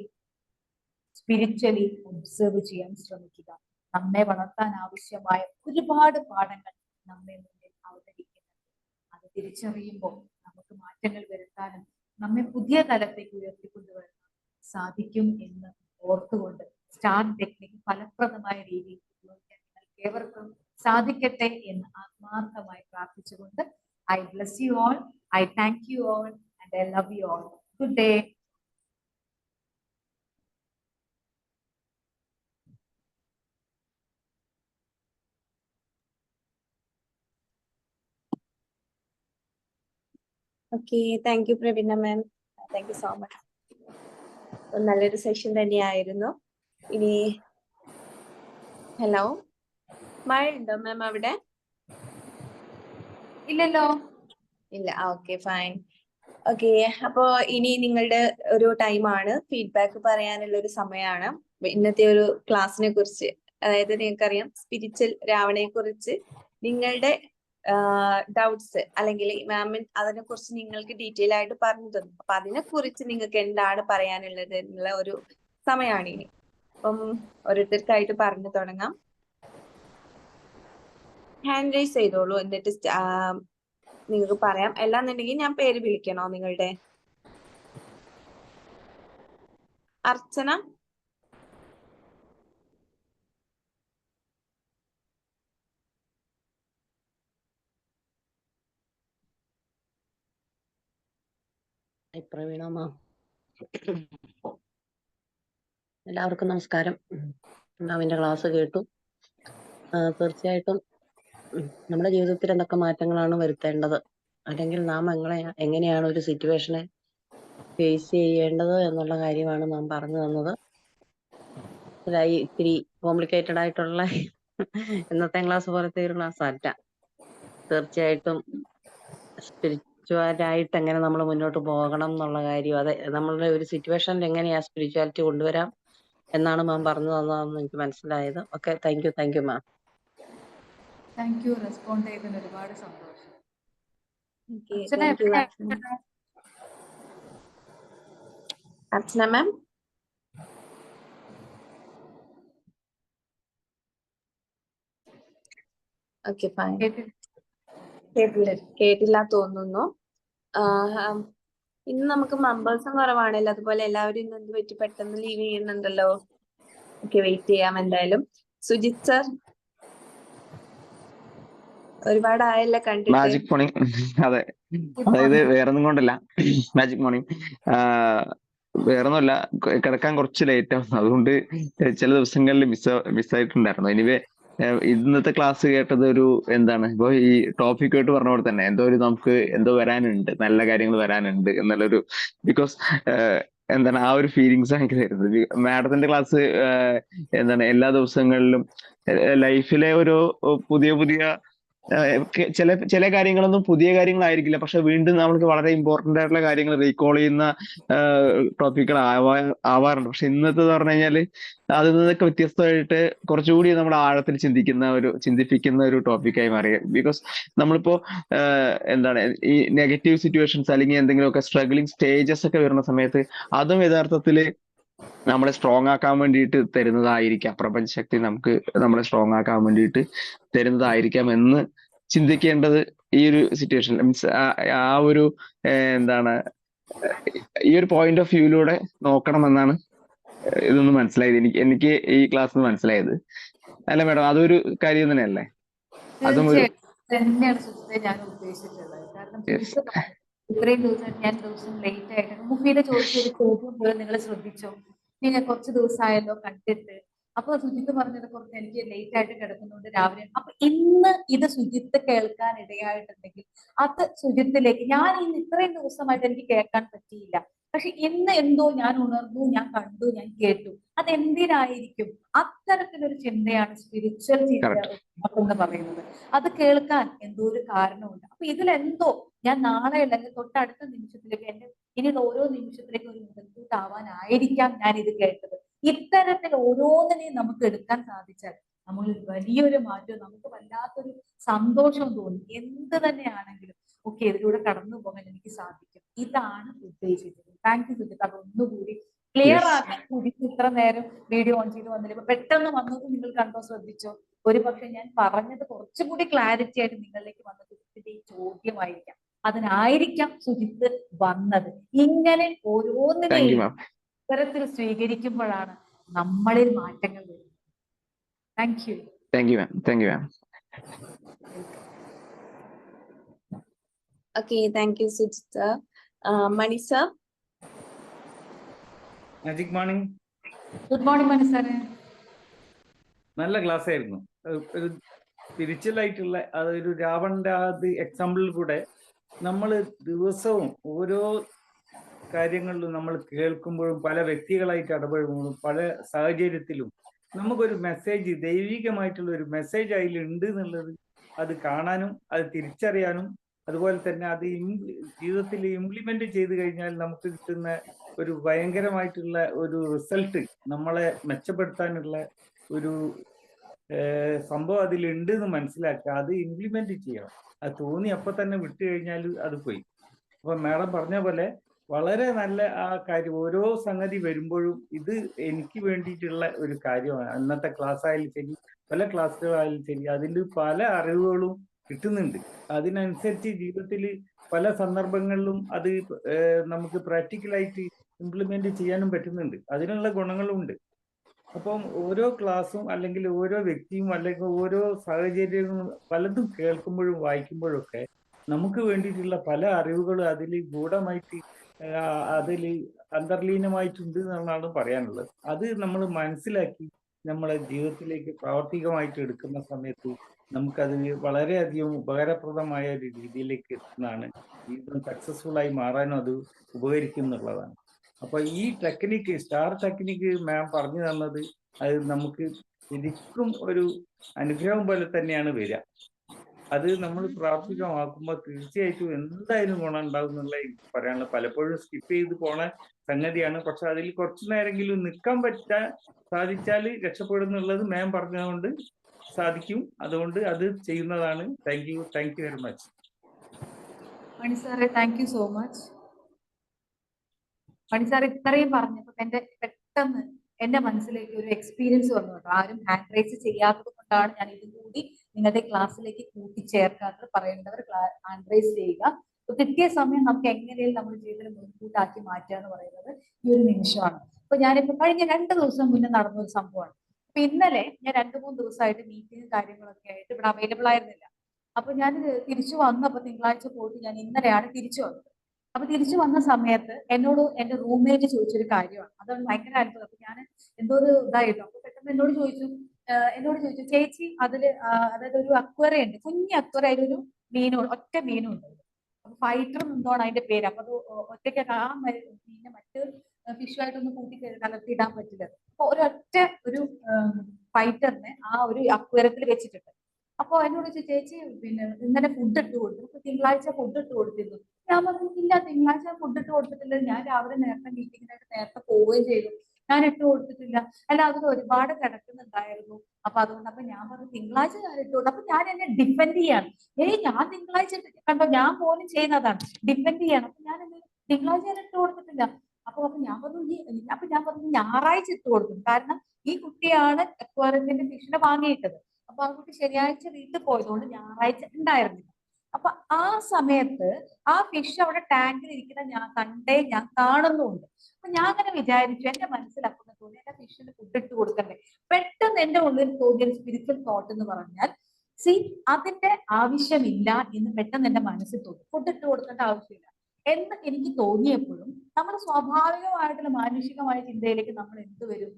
സ്പിരിച്വലി ഒബ്സർവ് ചെയ്യാൻ ശ്രമിക്കുക. നമ്മെ വളർത്താൻ ആവശ്യമായ ഒരുപാട് പാഠങ്ങൾ നമ്മെ മുന്നിൽ അവതരിക്കുന്നുണ്ട്. അത് തിരിച്ചറിയുമ്പോൾ നമുക്ക് മാറ്റങ്ങൾ വരുത്താനും നമ്മെ പുതിയ തലത്തേക്ക് ഉയർത്തിക്കൊണ്ടുവരാൻ സാധിക്കും എന്ന് ഓർത്തുകൊണ്ട് സ്റ്റാർ ടെക്നിക് ഫലപ്രദമായ രീതിയിൽ ഉപയോഗിക്കാൻ നിങ്ങൾക്ക് ഏവർക്കും സാധിക്കട്ടെ എന്ന് ആത്മാർത്ഥമായി പ്രാർത്ഥിച്ചുകൊണ്ട് I bless you all, I thank you all, and I love you all. Good day. Okay, thank U Praveena ma'am, thank you so much. നല്ലൊരു സെഷൻ തന്നെയായിരുന്നു. ഇനി ഹലോ, മഴ ഉണ്ടോ മാം അവിടെ? ഇല്ലല്ലോ. ഇല്ല, ഓക്കെ ഫൈൻ. ഓക്കെ, അപ്പോ ഇനി നിങ്ങളുടെ ഒരു ടൈമാണ്, ഫീഡ്ബാക്ക് പറയാനുള്ള ഒരു സമയമാണ്. ഇന്നത്തെ ഒരു ക്ലാസ്സിനെ കുറിച്ച്, അതായത് നിങ്ങൾക്കറിയാം സ്പിരിച്വൽ രാവണയെ കുറിച്ച് നിങ്ങളുടെ ഡൗട്ട്സ് അല്ലെങ്കിൽ മാമിൻ അതിനെ കുറിച്ച് നിങ്ങൾക്ക് ഡീറ്റെയിൽ ആയിട്ട് പറഞ്ഞു തന്നു. അപ്പൊ അതിനെ കുറിച്ച് നിങ്ങൾക്ക് എന്താണ് പറയാനുള്ളത് എന്നുള്ള ഒരു സമയമാണ് ഇനി. അപ്പം ഓരോരുത്തർക്കായിട്ട് പറഞ്ഞു തുടങ്ങാം. ഹാൻഡ് റൈസ് ചെയ്തോളൂ, എന്നിട്ട് നിങ്ങൾക്ക് പറയാം. അല്ലാന്നുണ്ടെങ്കിൽ ഞാൻ പേര് വിളിക്കണോ നിങ്ങളുടെ? അർച്ചന, പ്രവീണ മാം, എല്ലാവർക്കും നമസ്കാരം. മാമിന്റെ ക്ലാസ് കേട്ടു. തീർച്ചയായിട്ടും നമ്മുടെ ജീവിതത്തിൽ എന്തൊക്കെ മാറ്റങ്ങളാണ് വരുത്തേണ്ടത്, അല്ലെങ്കിൽ നാം എങ്ങനെയാണ് ഒരു സിറ്റുവേഷനെ ഫേസ് ചെയ്യേണ്ടത് എന്നുള്ള കാര്യമാണ് നാം പറഞ്ഞു തന്നത്. ഇത്തിരി കോംപ്ലിക്കേറ്റഡ് ആയിട്ടുള്ള ഇന്നത്തെ ക്ലാസ് പോലത്തെ ഒരു ക്ലാസ് അല്ല. തീർച്ചയായിട്ടും സ്പിരിച്വാലായിട്ട് എങ്ങനെ നമ്മൾ മുന്നോട്ട് പോകണം എന്നുള്ള കാര്യം, അതെ നമ്മളുടെ ഒരു സിറ്റുവേഷനിൽ എങ്ങനെയാ സ്പിരിച്വാലിറ്റി കൊണ്ടുവരാം എന്നാണ് മാം പറഞ്ഞു തന്നതെന്ന് എനിക്ക് മനസ്സിലായത്. Okay, thank you ma'am. Thank you. Respond ചെയ്തതിന് ഒരുപാട് സന്തോഷം. അർച്ചന മാം. Okay fine. കേട്ടില്ല തോന്നുന്നു. ഇന്ന് നമുക്ക് മെമ്പേഴ്സും കുറവാണല്ലോ, അതുപോലെ എല്ലാവരും ഇന്ന് എന്ത് പറ്റി പെട്ടെന്ന് ലീവ് ചെയ്യുന്നുണ്ടല്ലോ. ഓക്കെ, വെയിറ്റ് ചെയ്യാം എന്തായാലും. സുജിത് സർ. ഒരുപാടായല്ലോ കണ്ടിട്ട്. Magic morning. അതെ, ഗുഡ് അതായത് മോർണിംഗ്. വേറൊന്നും കൊണ്ടല്ല. മാജിക് മോർണിംഗ് വേറൊന്നുമല്ല, കിടക്കാൻ കുറച്ച് ലേറ്റ് ആവും, അതുകൊണ്ട് ചില ദിവസങ്ങളിൽ മിസ്സായിട്ടുണ്ടായിരുന്നു. എനിവേ ഇന്നത്തെ ക്ലാസ് കേട്ടത് ഒരു എന്താണ്, ഇപ്പൊ ഈ ടോപ്പിക് ആയിട്ട് പറഞ്ഞ പോലെ തന്നെ എന്തോ ഒരു നമുക്ക് എന്തോ വരാനുണ്ട്, നല്ല കാര്യങ്ങൾ വരാനുണ്ട് എന്നുള്ളൊരു, ബിക്കോസ് എന്താണ് ആ ഒരു ഫീലിങ്സ് ആണ് എനിക്ക് തരുന്നത്. മാഡത്തിന്റെ ക്ലാസ് എന്താണ് എല്ലാ ദിവസങ്ങളിലും ലൈഫിലെ ഒരു പുതിയ പുതിയ ചില കാര്യങ്ങളൊന്നും പുതിയ കാര്യങ്ങളായിരിക്കില്ല, പക്ഷെ വീണ്ടും നമ്മൾക്ക് വളരെ ഇമ്പോർട്ടന്റ് ആയിട്ടുള്ള കാര്യങ്ങൾ റീകോൾ ചെയ്യുന്ന ടോപ്പിക്കുകൾ ആവാറുണ്ട്. പക്ഷെ ഇന്നത്തെ പറഞ്ഞു കഴിഞ്ഞാല് അതിൽ നിന്നൊക്കെ വ്യത്യസ്തമായിട്ട് കുറച്ചുകൂടി നമ്മൾ ആഴത്തിൽ ചിന്തിപ്പിക്കുന്ന ഒരു ടോപ്പിക്കായി മാറി. ബിക്കോസ് നമ്മളിപ്പോ എന്താണ് ഈ നെഗറ്റീവ് സിറ്റുവേഷൻസ് അല്ലെങ്കിൽ എന്തെങ്കിലുമൊക്കെ സ്ട്രഗ്ലിംഗ് സ്റ്റേജസ് ഒക്കെ വരുന്ന സമയത്ത് അതും യഥാർത്ഥത്തില് നമ്മളെ സ്ട്രോങ് ആക്കാൻ വേണ്ടിയിട്ട് തരുന്നതായിരിക്കാം. പ്രപഞ്ചശക്തി നമ്മളെ സ്ട്രോങ് ആക്കാൻ വേണ്ടിയിട്ട് തരുന്നതായിരിക്കാം എന്ന് ചിന്തിക്കേണ്ടത് ഈ ഒരു സിറ്റുവേഷൻ, മീൻസ് ആ ഒരു എന്താണ് ഈ ഒരു പോയിന്റ് ഓഫ് വ്യൂയിലൂടെ നോക്കണമെന്നാണ് ഇതൊന്ന് മനസ്സിലായത്. എനിക്ക് ഈ ക്ലാസ് മനസ്സിലായത്. അല്ല മാഡം, അതൊരു കാര്യം തന്നെയല്ലേ? അതും ഒരു തീർച്ചയായിട്ടും തന്നെയാണ് സുജിത്തെ ഞാൻ ഉദ്ദേശിച്ചിട്ടുള്ളത്. കാരണം സുജിത്ത് പറഞ്ഞു, ഇത്രയും ദിവസം ഞാൻ ലേറ്റ് ആയിട്ട് മുഫീദ ചോദിച്ച ഒരു ചോദ്യം പോലും നിങ്ങൾ ശ്രദ്ധിച്ചോ? ഞാൻ കുറച്ച് ദിവസമായല്ലോ കണ്ടിട്ട്. അപ്പൊ സുജിത്ത് പറഞ്ഞത് കുറച്ച് എനിക്ക് ലേറ്റ് ആയിട്ട് കിടക്കുന്നുണ്ട് രാവിലെ. അപ്പൊ ഇന്ന് ഇത് സുജിത്ത് കേൾക്കാൻ ഇടയായിട്ടുണ്ടെങ്കിൽ അത് സുജിത്തിലേക്ക് ഞാൻ ഇന്ന് ഇത്രയും ദിവസമായിട്ട് എനിക്ക് കേൾക്കാൻ പറ്റിയില്ല, പക്ഷെ ഇന്ന് എന്തോ ഞാൻ ഉണർന്നു, ഞാൻ കണ്ടു, ഞാൻ കേട്ടു. അതെന്തിനായിരിക്കും? അത്തരത്തിലൊരു ചിന്തയാണ് സ്പിരിച്വൽ ചിന്ത കറക്റ്റ്. എന്ന് പറയുന്നത്. അത് കേൾക്കാൻ എന്തോ ഒരു കാരണമുണ്ട്. അപ്പൊ ഇതിലെന്തോ ഞാൻ നാളെ അല്ലെങ്കിൽ തൊട്ടടുത്ത നിമിഷത്തിലേക്ക് എന്റെ ഇനിയുള്ള ഓരോ നിമിഷത്തിലേക്ക് ഒരു മുതൽക്കൂട്ടാവാനായിരിക്കാം ഞാൻ ഇത് കേട്ടത്. ഇത്തരത്തിൽ ഓരോന്നിനെയും നമുക്ക് എടുക്കാൻ സാധിച്ചാൽ നമ്മൾ വലിയൊരു മാറ്റവും നമുക്ക് വല്ലാത്തൊരു സന്തോഷവും തോന്നും. എന്ത് തന്നെയാണെങ്കിലും ഓക്കെ, ഇതിലൂടെ കടന്നു പോകാൻ എനിക്ക് സാധിക്കും. ഇതാണ് ഉദ്ദേശിച്ചത്. Thank you Sujith. അത് ഒന്നുകൂടി ക്ലിയർ യെസ്. ആക്കാൻ കൂടി ഇത്ര നേരം വീഡിയോ ഓൺ ചെയ്ത് വന്നില്ല. ഇപ്പൊ പെട്ടെന്ന് വന്നത് നിങ്ങൾ കണ്ടോ, ശ്രദ്ധിച്ചോ? ഒരു പക്ഷെ ഞാൻ പറഞ്ഞത് കുറച്ചുകൂടി ക്ലാരിറ്റി ആയിട്ട് നിങ്ങളിലേക്ക് വന്നത് സുജിത്തിന്റെ ഈ ചോദ്യമായിരിക്കാം. അതിനായിരിക്കാം സുജിത്ത് വന്നത്. ഇങ്ങനെ താങ്ക് യു ഓരോന്നിനെയും മാം. ഇത്തരത്തിൽ സ്വീകരിക്കുമ്പോഴാണ് നമ്മളിൽ മാറ്റങ്ങൾ വരുന്നത്. Thank you. Thank you ma'am. Thank you ma'am. Okay, thank you Sujith. Mani sir. Magic morning. Good morning Manu സാറേ. നല്ല ക്ലാസ് ആയിരുന്നു. ഒരു സ്പിരിച്വൽ ആയിട്ടുള്ള അതൊരു രാവണന്റെ അത് എക്സാമ്പിളിൽ കൂടെ നമ്മൾ ദിവസവും ഓരോ കാര്യങ്ങളിലും നമ്മൾ കേൾക്കുമ്പോഴും പല വ്യക്തികളായിട്ട് ഇടപെടുമ്പോഴും പല സാഹചര്യത്തിലും നമുക്കൊരു മെസ്സേജ്, ദൈവികമായിട്ടുള്ള ഒരു മെസ്സേജ് അതിലുണ്ട് എന്നുള്ളത് അത് കാണാനും അത് തിരിച്ചറിയാനും അതുപോലെ തന്നെ അത് ജീവിതത്തിൽ ഇംപ്ലിമെന്റ് ചെയ്ത് കഴിഞ്ഞാൽ നമുക്ക് കിട്ടുന്ന ഒരു ഭയങ്കരമായിട്ടുള്ള ഒരു റിസൾട്ട്, നമ്മളെ മെച്ചപ്പെടുത്താനുള്ള ഒരു സംഭവം അതിലുണ്ട് എന്ന് മനസ്സിലാക്കുക, അത് ഇംപ്ലിമെന്റ് ചെയ്യണം. അത് തോന്നി അപ്പൊ തന്നെ വിട്ടു കഴിഞ്ഞാൽ അത് പോയി. അപ്പൊ മാഡം പറഞ്ഞ പോലെ വളരെ നല്ല ആ കാര്യം, ഓരോ സംഗതി വരുമ്പോഴും ഇത് എനിക്ക് വേണ്ടിയിട്ടുള്ള ഒരു കാര്യമാണ്. അന്നത്തെ ക്ലാസ് ആയാലും ശരി, പല ക്ലാസ്സുകളായാലും ശരി, അതിൽ പല അറിവുകളും കിട്ടുന്നുണ്ട്. അതിനനുസരിച്ച് ജീവിതത്തിൽ പല സന്ദർഭങ്ങളിലും അത് നമുക്ക് പ്രാക്ടിക്കലായിട്ട് ഇംപ്ലിമെന്റ് ചെയ്യാനും പറ്റുന്നുണ്ട്. അതിനുള്ള ഗുണങ്ങളും ഉണ്ട്. അപ്പം ഓരോ ക്ലാസ്സും അല്ലെങ്കിൽ ഓരോ വ്യക്തിയും അല്ലെങ്കിൽ ഓരോ സാഹചര്യങ്ങളും പലതും കേൾക്കുമ്പോഴും വായിക്കുമ്പോഴും ഒക്കെ നമുക്ക് വേണ്ടിയിട്ടുള്ള പല അറിവുകളും അതിൽ ഗൂഢമായിട്ട് അതിൽ അന്തർലീനമായിട്ടുണ്ട് എന്നാണ് പറയാനുള്ളത്. അത് നമ്മൾ മനസ്സിലാക്കി നമ്മളെ ജീവിതത്തിലേക്ക് പ്രാവർത്തികമായിട്ട് എടുക്കുന്ന സമയത്ത് നമുക്കത് വളരെയധികം ഉപകാരപ്രദമായ ഒരു രീതിയിലേക്ക് എത്തുന്നതാണ്. ജീവിതം സക്സസ്ഫുൾ ആയി മാറാനും അത് ഉപകരിക്കും എന്നുള്ളതാണ്. അപ്പൊ ഈ ടെക്നിക്ക്, സ്റ്റാർ ടെക്നിക്ക് മാം പറഞ്ഞു തന്നത് അത് നമുക്ക് ശരിക്കും ഒരു അനുഗ്രഹം പോലെ തന്നെയാണ് വരിക. അത് നമ്മൾ പ്രാവർത്തികമാക്കുമ്പോൾ തീർച്ചയായിട്ടും എന്തായാലും ഗുണം ഉണ്ടാവും എന്നുള്ള എനിക്ക് പറയാനുള്ളത്. പലപ്പോഴും സ്കിപ്പ് ചെയ്ത് പോണ സംഗതിയാണ്, പക്ഷെ അതിൽ കുറച്ചു നേരമെങ്കിലും നിൽക്കാൻ സാധിച്ചാൽ രക്ഷപ്പെടുന്നുള്ളത് മാം പറഞ്ഞതുകൊണ്ട് സാധിക്കും. അതുകൊണ്ട് അത് ചെയ്യുന്നതാണ്. Thank you very much. Mani സാറേ, thank you so much. Mani sir ഇത്രയും പറഞ്ഞപ്പോ പെട്ടെന്ന് എന്റെ മനസ്സിലേക്ക് ഒരു എക്സ്പീരിയൻസ് വന്നു കേട്ടോ. ആരും ഹാൻഡ് റൈസ് ചെയ്യാത്തത് കൊണ്ടാണ് ഞാൻ ഇതും കൂടി നിങ്ങളുടെ ക്ലാസ്സിലേക്ക് കൂട്ടിച്ചേർക്കാത്തത്. പറയേണ്ടവർ ഹാൻഡ് റൈസ് ചെയ്യുക. കിട്ടിയ സമയം നമുക്ക് എങ്ങനെയും നമ്മുടെ ജീവിതത്തിൽ മുൻകൂട്ടാക്കി മാറ്റുക എന്ന് പറയുന്നത് ഈ ഒരു നിമിഷമാണ്. അപ്പൊ ഞാനിപ്പോ കഴിഞ്ഞ 2 ദിവസം മുന്നേ നടന്ന ഒരു സംഭവമാണ്. അപ്പൊ ഇന്നലെ ഞാൻ 2-3 ദിവസമായിട്ട് മീറ്റിംഗ് കാര്യങ്ങളൊക്കെ ആയിട്ട് ഇവിടെ അവൈലബിൾ ആയിരുന്നില്ല. അപ്പൊ ഞാൻ തിരിച്ചു വന്നു. അപ്പൊ തിങ്കളാഴ്ച പോയിട്ട് ഞാൻ ഇന്നലെയാണ് തിരിച്ചു വന്നത്. അപ്പൊ തിരിച്ചു വന്ന സമയത്ത് എന്നോട് എന്റെ റൂംമേറ്റ് ചോദിച്ചൊരു കാര്യമാണ്. അതാണ് ഭയങ്കര അത്ഭുതം. അപ്പൊ ഞാൻ എന്തോ ഒരു ഇതായിരുന്നു. അപ്പൊ പെട്ടെന്ന് എന്നോട് ചോദിച്ചു ചേച്ചി അതില് അതായത് ഒരു അക്വേറിയം ഉണ്ട്, കുഞ്ഞി അക്വേറിയം, അതിലൊരു മീനും ഒറ്റ മീനും ഉണ്ട്. അപ്പൊ ഫൈറ്റർ എന്തോണ് അതിന്റെ പേര്. അപ്പൊ അത് ഒറ്റയ്ക്ക് ആ മീനെ മറ്റ് ഫിഷുമായിട്ടൊന്നും കൂട്ടി കലർത്തിയിടാൻ പറ്റില്ല. അപ്പൊ ഒരൊറ്റ ഒരു ഫൈറ്ററിനെ ആ ഒരു അക്വേറിയത്തിൽ വെച്ചിട്ടുണ്ട്. അപ്പൊ എന്നോട് ചോദിച്ചു ചേച്ചി പിന്നെ ഇന്നലെ ഫുഡ് ഇട്ട് കൊടുത്തു, അപ്പൊ തിങ്കളാഴ്ച ഫുഡ് ഇട്ട് കൊടുത്തിരുന്നു. ഞാൻ പറഞ്ഞു ഇല്ല, തിങ്കളാഴ്ച ഫുഡ് ഇട്ട് കൊടുത്തിട്ടില്ല, ഞാൻ രാവിലെ നേരത്തെ മീറ്റിങ്ങിനായിട്ട് നേരത്തെ പോവുകയും ചെയ്തു, ഞാൻ ഇട്ട് കൊടുത്തിട്ടില്ല. അല്ല അതിൽ ഒരുപാട് കിടക്കുന്നുണ്ടായിരുന്നു. അപ്പൊ ഞാൻ പറഞ്ഞു തിങ്കളാഴ്ച ഞാൻ ഇട്ട് കൊടുത്തു. അപ്പൊ ഞാൻ എന്നെ ഡിപ്പെൻഡ് ചെയ്യാണ്. ഞാൻ തിങ്കളാഴ്ച കണ്ടോ, ഞാൻ പോലും ചെയ്യുന്നതാണ്, ഡിപ്പെൻഡ് ചെയ്യണം. അപ്പൊ ഞാൻ തിങ്കളാഴ്ച ഞാൻ ഇട്ട് കൊടുത്തിട്ടില്ല. അപ്പൊ ഞാൻ പറഞ്ഞു ഞായറാഴ്ച ഇട്ട് കൊടുക്കും, കാരണം ഈ കുട്ടിയാണ് അക്വാറിയത്തിന്റെ ഫിഷിനെ വാങ്ങിയിട്ടത്. അപ്പൊ ആ കുട്ടി ശനിയാഴ്ച വീട്ടിൽ പോയതുകൊണ്ട് ഞായറാഴ്ച ഉണ്ടായിരുന്നില്ല. അപ്പൊ ആ സമയത്ത് ആ ഫിഷ് അവിടെ ടാങ്കിൽ ഇരിക്കുന്ന ഞാൻ കാണുന്നുണ്ട്. അപ്പൊ ഞാൻ അങ്ങനെ വിചാരിച്ചു, എന്റെ മനസ്സിലാക്കുന്ന തോന്നി എന്റെ ഫിഷിന് ഫുഡ് ഇട്ട് കൊടുക്കണ്ടേ. പെട്ടെന്ന് എന്റെ ഉള്ളിൽ തോന്നിയ സ്പിരിച്വൽ തോട്ട് എന്ന് പറഞ്ഞാൽ അതിന്റെ ആവശ്യമില്ല എന്ന് പെട്ടെന്ന് എന്റെ മനസ്സിൽ തോന്നി. ഫുഡ് ഇട്ട് കൊടുക്കേണ്ട ആവശ്യമില്ല എന്ന് എനിക്ക് തോന്നിയപ്പോഴും നമ്മുടെ സ്വാഭാവികമായിട്ടുള്ള മാനുഷികമായ ചിന്തയിലേക്ക് നമ്മൾ എന്ത് വരും?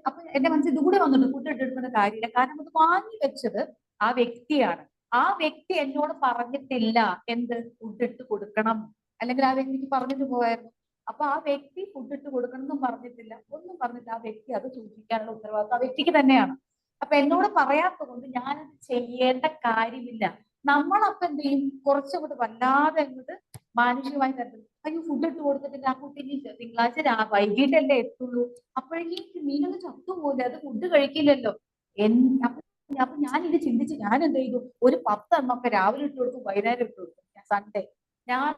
അപ്പൊ എന്റെ മനസ്സിൽ ഇതുകൂടെ വന്നിട്ട് ഫുഡ് ഇട്ടെടുക്കേണ്ട കാര്യമില്ല, കാരണം അത് വാങ്ങി വെച്ചത് ആ വ്യക്തിയാണ്. ആ വ്യക്തി എന്നോട് പറഞ്ഞിട്ടില്ല എന്ത് ഫുഡ് ഇട്ട് കൊടുക്കണം, അല്ലെങ്കിൽ ആ വ്യക്തിക്ക് പറഞ്ഞിട്ട് പോയായിരുന്നു. അപ്പൊ ആ വ്യക്തി ഫുഡ് ഇട്ട് കൊടുക്കണം എന്നും പറഞ്ഞിട്ടില്ല, ഒന്നും പറഞ്ഞില്ല. ആ വ്യക്തി അത് സൂക്ഷിക്കാനുള്ള ഉത്തരവാദിത്വം ആ വ്യക്തിക്ക് തന്നെയാണ്. അപ്പൊ എന്നോട് പറയാത്തത് കൊണ്ട് ഞാനത് ചെയ്യേണ്ട കാര്യമില്ല. നമ്മളപ്പൊ എന്ത് ചെയ്യും? കുറച്ചുകൂടി വല്ലാതെ അങ്ങോട്ട് മാനുഷികമായി കരുതും, അയ്യോ ഫുഡ് ഇട്ട് കൊടുത്തിട്ടില്ല, ആ കുട്ടി തിങ്കളാഴ്ച വൈകിട്ടല്ലേ എത്തുള്ളൂ, അപ്പോഴേക്കും മീനൊന്ന് ചത്തുപോലെ, അത് ഫുഡ് കഴിക്കില്ലല്ലോ. അപ്പൊ ഞാൻ ഇത് ചിന്തിച്ച് ഞാൻ എന്ത് ചെയ്തു, ഒരു 10 എണ്ണമൊക്കെ രാവിലെ ഇട്ട് കൊടുക്കും, വൈകുന്നേരം ഇട്ട് കൊടുക്കും. സൺഡേ ഞാൻ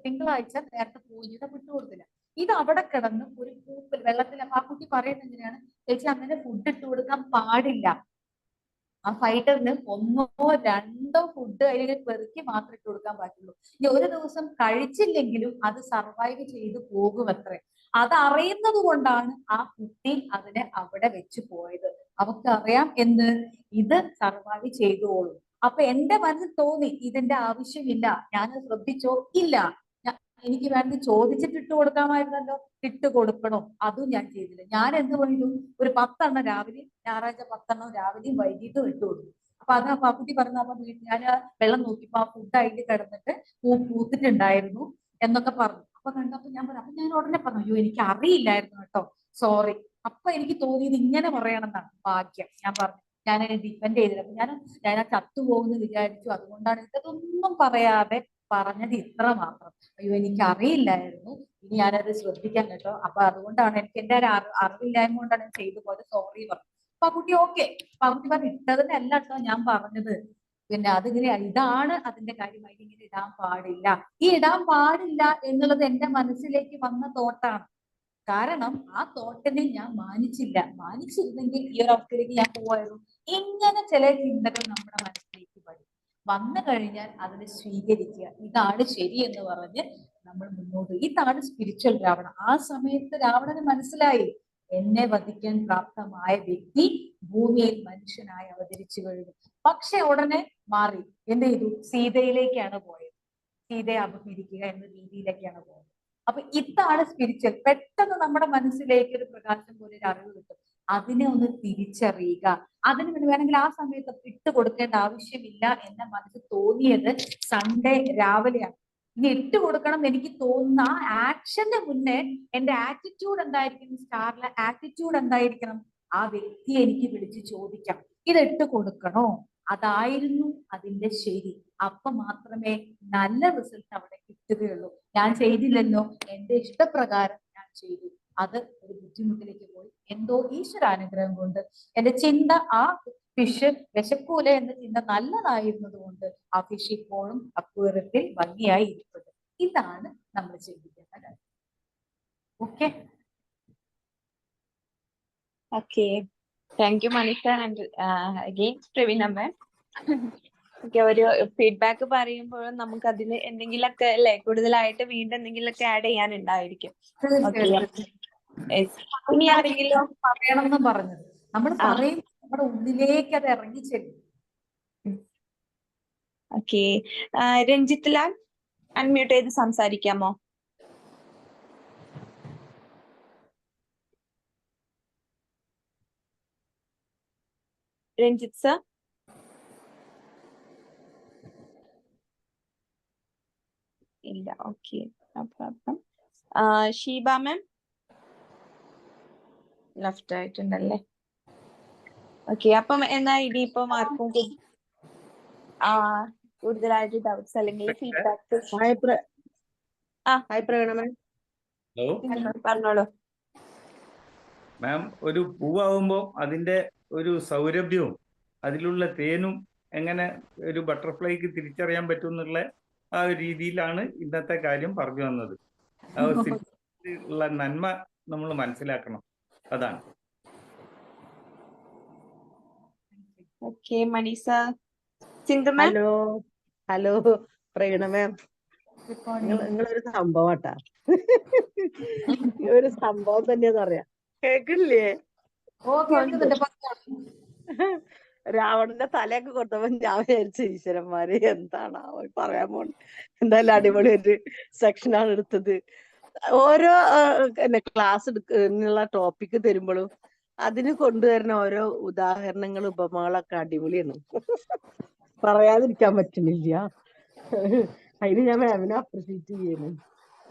തിങ്കളാഴ്ച നേരത്തെ പൂജിത വിട്ടു കൊടുത്തില്ല. ഇത് അവിടെ കിടന്ന് ഒരു പൂപ്പൽ വെള്ളത്തിൽ. അപ്പൊ ആ കുട്ടി പറയുന്നത് എങ്ങനെയാണ്, ചേച്ചി അങ്ങനെ ഫുഡ് ഇട്ട് കൊടുക്കാൻ പാടില്ല, ആ ഫൈറ്ററിന് 1 2 ഫുഡ് അതിൽ പെറുക്കി മാത്രമേ ഇട്ട് കൊടുക്കാൻ പറ്റുള്ളൂ. ഇനി ഒരു ദിവസം കഴിച്ചില്ലെങ്കിലും അത് സർവൈവ് ചെയ്ത് പോകുമത്രേ. അതറിയുന്നത് കൊണ്ടാണ് ആ കുട്ടി അതിനെ അവിടെ വെച്ച് പോയത്. അവക്കറിയാം എന്ത്, ഇത് സർവൈവ് ചെയ്തോളും. അപ്പൊ എന്റെ മനസ്സിൽ തോന്നി ഇതിന്റെ ആവശ്യമില്ല, ഞാനത് ശ്രദ്ധിച്ചോ ഇല്ല. എനിക്ക് വേണ്ടി ചോദിച്ചിട്ട് ഇട്ട് കൊടുക്കാമായിരുന്നല്ലോ, ഇട്ട് കൊടുക്കണോ, അതും ഞാൻ ചെയ്തില്ല. ഞാൻ എന്ത് ചെയ്തു, ഒരു 10 എണ്ണം രാവിലെ, ഞായറാഴ്ച 10 എണ്ണം രാവിലെയും വൈകിട്ടും ഇട്ട് കൊടുത്തു. അപ്പൊ അത് ആ കുട്ടി പറഞ്ഞ, അപ്പൊ ഞാൻ വെള്ളം നോക്കിയപ്പോ ആ ഫുഡ് അതിൽ കിടന്നിട്ട് പൂത്തിട്ടുണ്ടായിരുന്നു എന്നൊക്കെ പറഞ്ഞു. അപ്പൊ കണ്ടപ്പോ ഞാൻ പറഞ്ഞു, അപ്പൊ ഞാൻ ഉടനെ പറഞ്ഞു, അയ്യോ എനിക്ക് അറിയില്ലായിരുന്നു കേട്ടോ, സോറി. അപ്പൊ എനിക്ക് തോന്നിയത് ഇങ്ങനെ പറയണമെന്നാണ്. ഭാഗ്യം ഞാൻ പറഞ്ഞു, ഞാൻ അതിനെ ഡിപ്പെൻഡ് ചെയ്തില്ല. അപ്പൊ ഞാൻ ആ ചത്തുപോകുന്നു വിചാരിച്ചു, അതുകൊണ്ടാണ് ഇതൊന്നും പറയാതെ പറഞ്ഞത് ഇത്ര മാത്രം. അയ്യോ എനിക്ക് അറിയില്ലായിരുന്നു, ഇനി ഞാനത് ശ്രദ്ധിക്കാൻ കേട്ടോ. അപ്പൊ അതുകൊണ്ടാണ് എനിക്ക് എന്റെ ഒരു അറിവില്ലായ്മ കൊണ്ടാണ് ഞാൻ ചെയ്തു പോയത്, സോറി പറഞ്ഞു. അപ്പൊ ആ കുട്ടി ഓക്കെ. അപ്പൊ ആ കുട്ടി പറഞ്ഞു ഇട്ടതിന്റെ അല്ല കേട്ടോ ഞാൻ പറഞ്ഞത്, പിന്നെ അതിങ്ങനെ ഇതാണ് അതിന്റെ കാര്യം, അതിങ്ങനെ ഇടാൻ പാടില്ല. ഈ ഇടാൻ പാടില്ല എന്നുള്ളത് എന്റെ മനസ്സിലേക്ക് വന്ന തോട്ടാണ്. കാരണം ആ തോട്ടിനെ ഞാൻ മാനിച്ചിരുന്നെങ്കിൽ ഈ ഒരു അവസ്ഥയിലേക്ക് ഞാൻ പോവായിരുന്നു. ഇങ്ങനെ ചില ചിന്തകൾ നമ്മുടെ മനസ്സിലേക്ക് വന്നു കഴിഞ്ഞാൽ അതിനെ സ്വീകരിക്കുക, ഇതാണ് ശരി എന്ന് പറഞ്ഞ് നമ്മൾ മുന്നോട്ട്. ഇതാണ് സ്പിരിച്വൽ രാവണൻ. ആ സമയത്ത് രാവണന് മനസ്സിലായി, എന്നെ വധിക്കാൻ പ്രാപ്തമായ വ്യക്തി ഭൂമിയിൽ മനുഷ്യനായി അവതരിച്ചു കഴിഞ്ഞു. പക്ഷെ ഉടനെ മാറി എന്ത് ചെയ്തു, സീതയിലേക്കാണ് പോയത്. സീതയെ അപഹരിക്കുക എന്ന രീതിയിലേക്കാണ് പോയത്. അപ്പൊ ഇതാണ് സ്പിരിച്വൽ. പെട്ടെന്ന് നമ്മുടെ മനസ്സിലേക്ക് ഒരു പ്രകാശം പോലെ ഒരു അറിവ് കിട്ടും. അതിനെ ഒന്ന് തിരിച്ചറിയുക. അതിന് വേണമെങ്കിൽ ആ സമയത്ത് ഇട്ട് കൊടുക്കേണ്ട ആവശ്യമില്ല എന്ന മനസ്സിൽ തോന്നിയത് സൺഡേ രാവിലെയാണ്. ഇനി ഇട്ട് കൊടുക്കണം എന്ന് എനിക്ക് തോന്നുന്ന ആ ആക്ഷന്റെ മുന്നേ എന്റെ ആറ്റിറ്റ്യൂഡ് എന്തായിരിക്കണം, സ്റ്റാറിലെ ആറ്റിറ്റ്യൂഡ് എന്തായിരിക്കണം, ആ വ്യക്തിയെ എനിക്ക് വിളിച്ച് ചോദിക്കാം, ഇത് ഇട്ട് കൊടുക്കണോ, അതായിരുന്നു അതിന്റെ ശരി. അപ്പൊ മാത്രമേ നല്ല റിസൾട്ട് അവിടെ കിട്ടുകയുള്ളൂ. ഞാൻ ചെയ്തില്ലല്ലോ, എന്റെ ഇഷ്ടപ്രകാരം ഞാൻ ചെയ്തു, അത് ഒരു ബുദ്ധിമുട്ടിലേക്ക് പോയി. എന്തോ ഈശ്വരാനുഗ്രഹം കൊണ്ട് എന്റെ ചിന്ത ആ ഫിഷ് വിശക്കൂല എന്ന ചിന്ത നല്ലതായിരുന്നത് കൊണ്ട് ആ ഫിഷ് ഇപ്പോഴും അക്വേറിയത്തിൽ ഭംഗിയായി ഇരിപ്പുണ്ട്. ഇതാണ് നമ്മൾ ചിന്തിക്കേണ്ട കാര്യം. Okay. Okay, thank you Manisha and again Praveena ma'am. Okay, ഒരു ഫീഡ്ബാക്ക് പറയുമ്പോഴും നമുക്ക് അതിന് എന്തെങ്കിലുമൊക്കെ അല്ലെ കൂടുതലായിട്ട് വീണ്ടും എന്തെങ്കിലുമൊക്കെ ആഡ് ചെയ്യാനുണ്ടായിരിക്കും. ഇനി ആരെങ്കിലും പറയണമെന്ന് പറഞ്ഞത് നമ്മൾ പറയും, നമ്മുടെ ഉള്ളിലേക്ക് അത് ഇറങ്ങിച്ചെല്ലും. ഓക്കെ. രഞ്ജിത്ത് ലാൽ അൺമ്യൂട്ട് ചെയ്ത് സംസാരിക്കാമോ? രഞ്ജിത്ത് സർ? ഇല്ല. Okay, no problem. Sheeba ma'am left ആയിട്ടുണ്ടല്ലേ. ഓക്കെ, അപ്പം എന്നാ ഇനിയിപ്പം ആർക്കും കൂടുതലായിട്ട് ഡൗട്ട്സ് അല്ലെങ്കിൽ feedback hi Praveena ma'am. Hello പറഞ്ഞോളൂ. മാം, ഒരു പൂവാകുമ്പോൾ അതിന്റെ ഒരു സൗരഭ്യവും അതിലുള്ള തേനും എങ്ങനെ ഒരു ബട്ടർഫ്ലൈക്ക് തിരിച്ചറിയാൻ പറ്റും എന്നുള്ള ആ ഒരു രീതിയിലാണ് ഇന്നത്തെ കാര്യം പറഞ്ഞു വന്നത്. ആ ഒരു ഉള്ള നന്മ നമ്മൾ മനസ്സിലാക്കണം, അതാണ്. Okay, Manisha. Sindhu ma'am? Hello Praveena ma'am, നിങ്ങളൊരു സംഭവട്ടാ. ഒരു സംഭവം തന്നെയാന്ന് പറയാ. കേക്കില്ലേ? രാവണന്റെ തലയൊക്കെ കൊടുത്തപ്പോ ഞാൻ വിചാരിച്ചു ഈശ്വരന്മാര് എന്താണ് പറയാൻ പോകുന്നത്. എന്തായാലും അടിപൊളി ഒരു സെക്ഷനാണ് എടുത്തത്. ഓരോ ക്ലാസ് എടുക്കുന്ന ടോപ്പിക്ക് തരുമ്പോഴും അതിന് കൊണ്ടുവരുന്ന ഓരോ ഉദാഹരണങ്ങൾ ഉപമകളൊക്കെ അടിപൊളിയാണ്. പറയാതിരിക്കാൻ പറ്റുന്നില്ല. അതിന് ഞാൻ മാമിനെ അപ്രിഷിയേറ്റ് ചെയ്യുന്നു.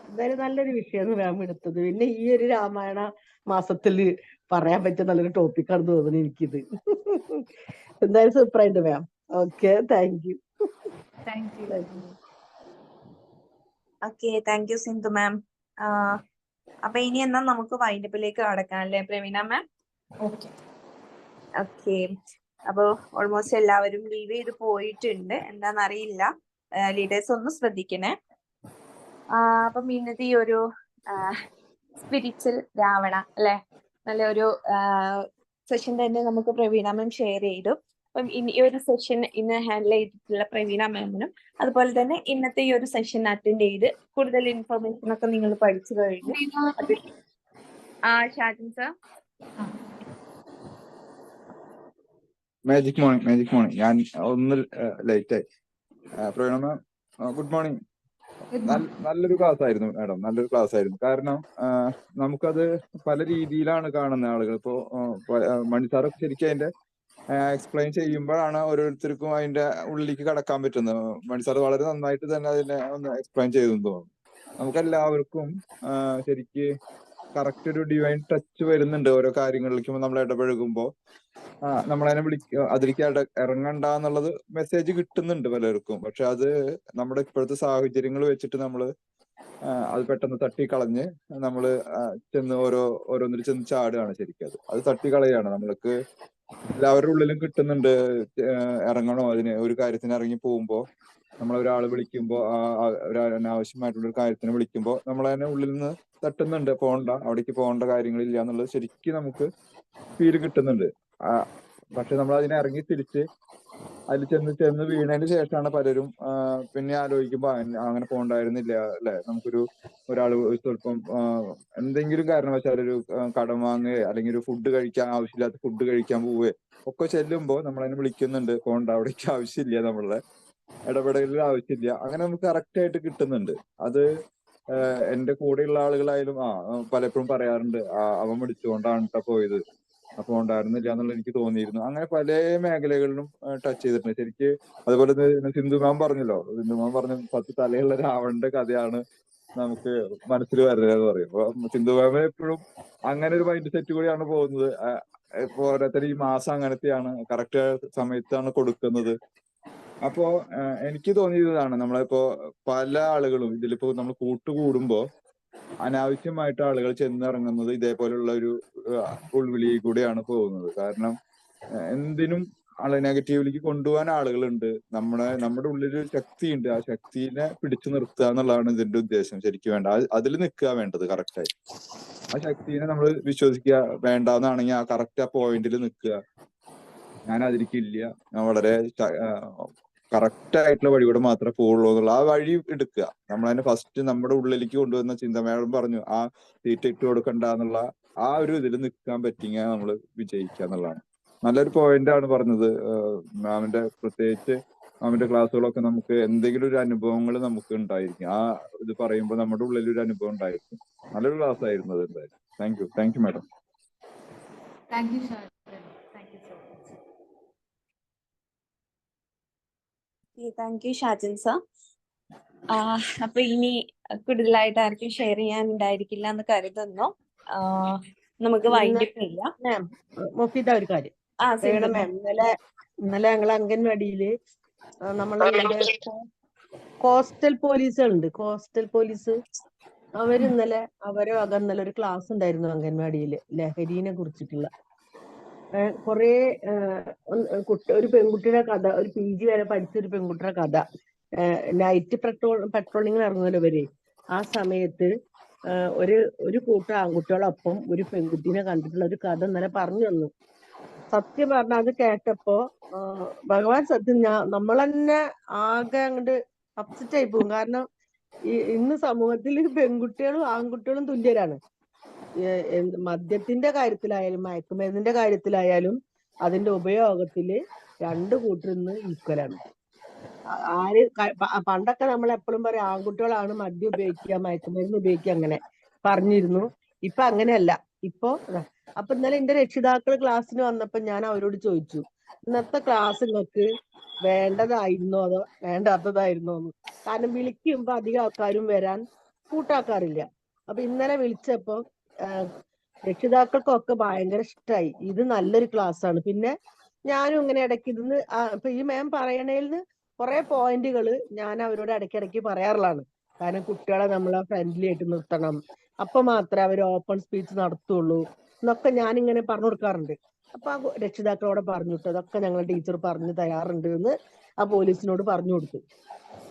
എന്തായാലും നല്ലൊരു വിഷയമാണ് മാം എടുത്തത്. പിന്നെ ഈ ഒരു രാമായണ മാസത്തില് പറയാൻ പറ്റിയ നല്ലൊരു ടോപ്പിക്കാണ് തോന്നുന്നു എനിക്കിത്. എന്തായാലും സൂപ്പറായിട്ട് ma'am. Okay, thank you. Okay, thank you Sindhu ma'am. അപ്പൊ ഇനി എന്നാ നമുക്ക് വൈൻഡപ്പിലേക്ക് കടക്കാം അല്ലേ പ്രവീണ മാം? ഓക്കെ, അപ്പൊ ഓൾമോസ്റ്റ് എല്ലാവരും ലീവ് ചെയ്ത് പോയിട്ടുണ്ട്. എന്താന്നറിയില്ല, ലീഡേഴ്സ് ഒന്ന് ശ്രദ്ധിക്കണേ. അപ്പം ഇന്നത്തെ ഈ ഒരു സ്പിരിച്വൽ രാവണ അല്ലെ, നല്ലൊരു സെഷൻ തന്നെ നമുക്ക് പ്രവീണ മാം ഷെയർ ചെയ്തു. അപ്പം ഈ ഒരു സെഷൻ ഇന്ന് ഹാൻഡിൽ ചെയ്തിട്ടുള്ള പ്രവീണ മാമിനും അതുപോലെ തന്നെ ഇന്നത്തെ ഈ ഒരു സെഷൻ അറ്റൻഡ് ചെയ്ത് കൂടുതൽ ഇൻഫർമേഷൻ ഒക്കെ നിങ്ങൾ പഠിച്ചു കഴിഞ്ഞു. ഷാജൻ സർ? Magic morning. ഞാൻ ഒന്ന് ലേറ്റ് ആയി. പ്രവീണ മാം, ഗുഡ് മോർണിംഗ്. നല്ലൊരു ക്ലാസ് ആയിരുന്നു മാഡം, നല്ലൊരു ക്ലാസ് ആയിരുന്നു. കാരണം നമുക്കത് പല രീതിയിലാണ് കാണുന്ന ആളുകൾ. ഇപ്പോ മണി സാറൊക്കെ ശരിക്കും അതിന്റെ എക്സ്പ്ലെയിൻ ചെയ്യുമ്പോഴാണ് ഓരോരുത്തർക്കും അതിന്റെ ഉള്ളിലേക്ക് കടക്കാൻ പറ്റുന്നത്. മണി സാർ വളരെ നന്നായിട്ട് തന്നെ അതിനെ ഒന്ന് എക്സ്പ്ലെയിൻ ചെയ്തു തോന്നുന്നു. നമുക്കെല്ലാവർക്കും ശരിക്ക് കറക്റ്റ് ഒരു ഡിവൈൻ ടച്ച് വരുന്നുണ്ട് ഓരോ കാര്യങ്ങളിലേക്കും നമ്മൾ ഇടപഴകുമ്പോൾ. നമ്മളതിനെ അതിലേക്ക് ഇറങ്ങണ്ടെന്നുള്ളത് മെസ്സേജ് കിട്ടുന്നുണ്ട് പലർക്കും. പക്ഷെ അത് നമ്മുടെ ഇപ്പോഴത്തെ സാഹചര്യങ്ങൾ വെച്ചിട്ട് നമ്മള് അത് പെട്ടെന്ന് തട്ടിക്കളഞ്ഞ് നമ്മള് ചെന്ന് ഓരോന്നിൽ ചെന്ന് ചാടുകയാണ്. ശരിക്കും അത് തട്ടിക്കളയാണ്. നമ്മൾക്ക് എല്ലാവരുടെ ഉള്ളിലും കിട്ടുന്നുണ്ട്, ഇറങ്ങണോ അതിന് ഒരു കാര്യത്തിന് ഇറങ്ങി പോകുമ്പോ നമ്മളൊരാൾ വിളിക്കുമ്പോ ഒരു അനാവശ്യമായിട്ടുള്ള ഒരു കാര്യത്തിന് വിളിക്കുമ്പോ നമ്മളതിനെ ഉള്ളിൽ നിന്ന് തട്ടുന്നുണ്ട്, പോകണ്ട, അവിടേക്ക് പോകേണ്ട കാര്യങ്ങളില്ല എന്നുള്ളത് ശരിക്കും നമുക്ക് ഫീല് കിട്ടുന്നുണ്ട്. പക്ഷെ നമ്മൾ അതിനെ ഇറങ്ങി തിരിച്ച് അതിൽ ചെന്ന് വീണതിന് ശേഷമാണ് പലരും പിന്നെ ആലോചിക്കുമ്പോ അങ്ങനെ പോകണ്ടായിരുന്നില്ല അല്ലെ. ഒരാള് സ്വല്പം എന്തെങ്കിലും കാരണവശാൽ ഒരു കടം വാങ്ങുകയോ അല്ലെങ്കിൽ ഒരു ഫുഡ് കഴിക്കാൻ ആവശ്യമില്ലാത്ത ഫുഡ് കഴിക്കാൻ പോവുകയോ ഒക്കെ ചെല്ലുമ്പോ നമ്മളതിനെ വിളിക്കുന്നുണ്ട്, പോകണ്ട, അവിടേക്ക് ആവശ്യമില്ല, നമ്മളുടെ ഇടപെടലിൽ ആവശ്യമില്ല. അങ്ങനെ നമുക്ക് കറക്റ്റ് ആയിട്ട് കിട്ടുന്നുണ്ട്. അത് എന്റെ കൂടെയുള്ള ആളുകളായാലും പലപ്പോഴും പറയാറുണ്ട്, അവൻ വിളിച്ചുകൊണ്ടാണ് കേട്ടോ പോയത്, അപ്പൊ ഉണ്ടായിരുന്നില്ല എന്നുള്ള എനിക്ക് തോന്നിയിരുന്നു. അങ്ങനെ പല മേഖലകളിലും ടച്ച് ചെയ്തിട്ടുണ്ട് ശരിക്ക്. അതുപോലെ സിന്ധു മാം പറഞ്ഞല്ലോ, 10 തലയുള്ള രാവണന്റെ കഥയാണ് നമുക്ക് മനസ്സിൽ വരുന്നതെന്ന് പറയും. അപ്പൊ സിന്ധു മാം എപ്പോഴും അങ്ങനെ ഒരു മൈൻഡ് സെറ്റ് കൂടിയാണ് പോകുന്നത്. ഇപ്പൊ ഓരോരുത്തർ ഈ മാസം അങ്ങനത്തെയാണ്, കറക്റ്റ് സമയത്താണ് കൊടുക്കുന്നത്. അപ്പോ എനിക്ക് തോന്നിയതാണ്, നമ്മളിപ്പോ പല ആളുകളും ഇതിലിപ്പോ നമ്മൾ കൂട്ടുകൂടുമ്പോ അനാവശ്യമായിട്ട് ആളുകൾ ചെന്നിറങ്ങുന്നത് ഇതേപോലുള്ള ഒരു ഉൾവിളിയിൽ കൂടെയാണ് പോകുന്നത്. കാരണം എന്തിനും ആളെ നെഗറ്റീവിലേക്ക് കൊണ്ടുപോകാൻ ആളുകളുണ്ട്. നമ്മുടെ ഉള്ളിലൊരു ശക്തിയുണ്ട്, ആ ശക്തിനെ പിടിച്ചു നിർത്തുക എന്നുള്ളതാണ് ഇതിന്റെ ഉദ്ദേശം. ശരിക്കും വേണ്ട അതിൽ നിൽക്കുക വേണ്ടത് കറക്റ്റായി. ആ ശക്തിനെ നമ്മൾ വിശ്വസിക്കുക, വേണ്ടാന്നാണെങ്കിൽ ആ കറക്റ്റ് ആ പോയിന്റിൽ നിൽക്കുക. ഞാൻ അതിരിക്കില്ല, ഞാൻ വളരെ കറക്റ്റ് ആയിട്ടുള്ള വഴികൂടെ മാത്രമേ പോവുള്ളൂ എന്നുള്ള ആ വഴി എടുക്കുക. നമ്മളതിനെ ഫസ്റ്റ് നമ്മുടെ ഉള്ളിലേക്ക് കൊണ്ടുവന്ന ചിന്ത, മേഡം പറഞ്ഞു ആ തീറ്റ ഇട്ട് കൊടുക്കണ്ട എന്നുള്ള ആ ഒരു ഇതിൽ നിൽക്കാൻ പറ്റിയ നമ്മൾ വിജയിക്കുക എന്നുള്ളതാണ്. നല്ലൊരു പോയിന്റ് ആണ് പറഞ്ഞത് മാമിന്റെ. പ്രത്യേകിച്ച് മാമിന്റെ ക്ലാസ്സുകളൊക്കെ നമുക്ക് എന്തെങ്കിലും ഒരു അനുഭവങ്ങൾ നമുക്ക് ഉണ്ടായിരിക്കും. ആ ഇത് പറയുമ്പോൾ നമ്മുടെ ഉള്ളിൽ ഒരു അനുഭവം ഉണ്ടായിരിക്കും. നല്ലൊരു ക്ലാസ് ആയിരുന്നു അത് എന്തായാലും. Thank you madam. Thank you Shajan, thank you so much. Thank you Shajan sir. അപ്പൊ ഇനി കൂടുതലായിട്ട് ആർക്കും ഷെയർ ചെയ്യാൻ ഉണ്ടായിരിക്കില്ല എന്ന് കരുതുന്നു. നമുക്ക് വൈൻഡപ്പ് ചെയ്യാം. മാം, മുഫീദ ഒരു കാര്യം സിന്ധു വേണം മാം. ഇന്നലെ ഞങ്ങൾ അംഗൻവാടിയില് നമ്മളുടെ കോസ്റ്റൽ പോലീസുകളുണ്ട്, കോസ്റ്റൽ പോലീസ്. ഇന്നലെ അവരെ വക ഇന്നലെ ഒരു ക്ലാസ് ഉണ്ടായിരുന്നു അംഗൻവാടിയില്, ലഹരിനെ കുറിച്ചിട്ടുള്ള. കുറെ ഒരു പെൺകുട്ടിയുടെ കഥ, ഒരു PG വരെ പഠിച്ച ഒരു പെൺകുട്ടിയുടെ കഥ. നൈറ്റ് പെട്രോളിങ്ങിന് ഇറങ്ങുമല്ലോ ഇവര്. ആ സമയത്ത് ഒരു കൂട്ടം ആൺകുട്ടികളൊപ്പം ഒരു പെൺകുട്ടീനെ കണ്ടിട്ടുള്ള ഒരു കഥ ഇന്നലെ പറഞ്ഞു തന്നു. സത്യം പറഞ്ഞ അത് കേട്ടപ്പോ ഭഗവാൻ സത്യം, നമ്മൾ തന്നെ ആകെ അങ്ങോട്ട് അപ്സെറ്റ് ആയി പോകും. കാരണം ഇന്ന് സമൂഹത്തിൽ പെൺകുട്ടികളും ആൺകുട്ടികളും തുല്യരാണ്. മദ്യത്തിന്റെ കാര്യത്തിലായാലും മയക്കുമരുന്നിന്റെ കാര്യത്തിലായാലും അതിന്റെ ഉപയോഗത്തില് രണ്ടു കൂട്ടരിന്ന് ഈക്വലാണ്. പണ്ടൊക്കെ നമ്മൾ എപ്പോഴും പറയും ആൺകുട്ടികളാണ് മദ്യം ഉപയോഗിക്കുക, മയക്കുമരുന്ന് ഉപയോഗിക്കുക, അങ്ങനെ പറഞ്ഞിരുന്നു. ഇപ്പൊ അങ്ങനെയല്ല. അപ്പൊ ഇന്നലെ എന്റെ രക്ഷിതാക്കൾ ക്ലാസ്സിന് വന്നപ്പോ ഞാൻ അവരോട് ചോദിച്ചു, ഇന്നത്തെ ക്ലാസ് നിങ്ങൾക്ക് വേണ്ടതായിരുന്നോ അതോ വേണ്ടാത്തതായിരുന്നോ എന്ന്. കാരണം വിളിക്കുമ്പോ അധികം ആൾക്കാരും വരാൻ കൂട്ടാക്കാറില്ല. അപ്പൊ ഇന്നലെ വിളിച്ചപ്പോ രക്ഷിതാക്കൾക്കൊക്കെ ഭയങ്കര ഇഷ്ടമായി. ഇത് നല്ലൊരു ക്ലാസ് ആണ്. പിന്നെ ഞാനും ഇങ്ങനെ ഇടയ്ക്ക് ഇരുന്ന് ഇപ്പൊ ഈ മാം പറയണേന്ന് കുറെ പോയിന്റുകൾ ഞാൻ അവരോട് ഇടയ്ക്കിടയ്ക്ക് പറയാറുള്ളതാണ്. കാരണം കുട്ടികളെ നമ്മളെ ഫ്രണ്ട്ലി ആയിട്ട് നിർത്തണം, അപ്പൊ മാത്രമേ അവർ ഓപ്പൺ സ്പീച്ച് നടത്തുള്ളൂ എന്നൊക്കെ ഞാനിങ്ങനെ പറഞ്ഞു കൊടുക്കാറുണ്ട്. അപ്പൊ ആ രക്ഷിതാക്കളോട് പറഞ്ഞിട്ട് അതൊക്കെ ഞങ്ങൾ ടീച്ചർ പറഞ്ഞു തയ്യാറുണ്ട് എന്ന് ആ പോലീസിനോട് പറഞ്ഞു കൊടുത്തു.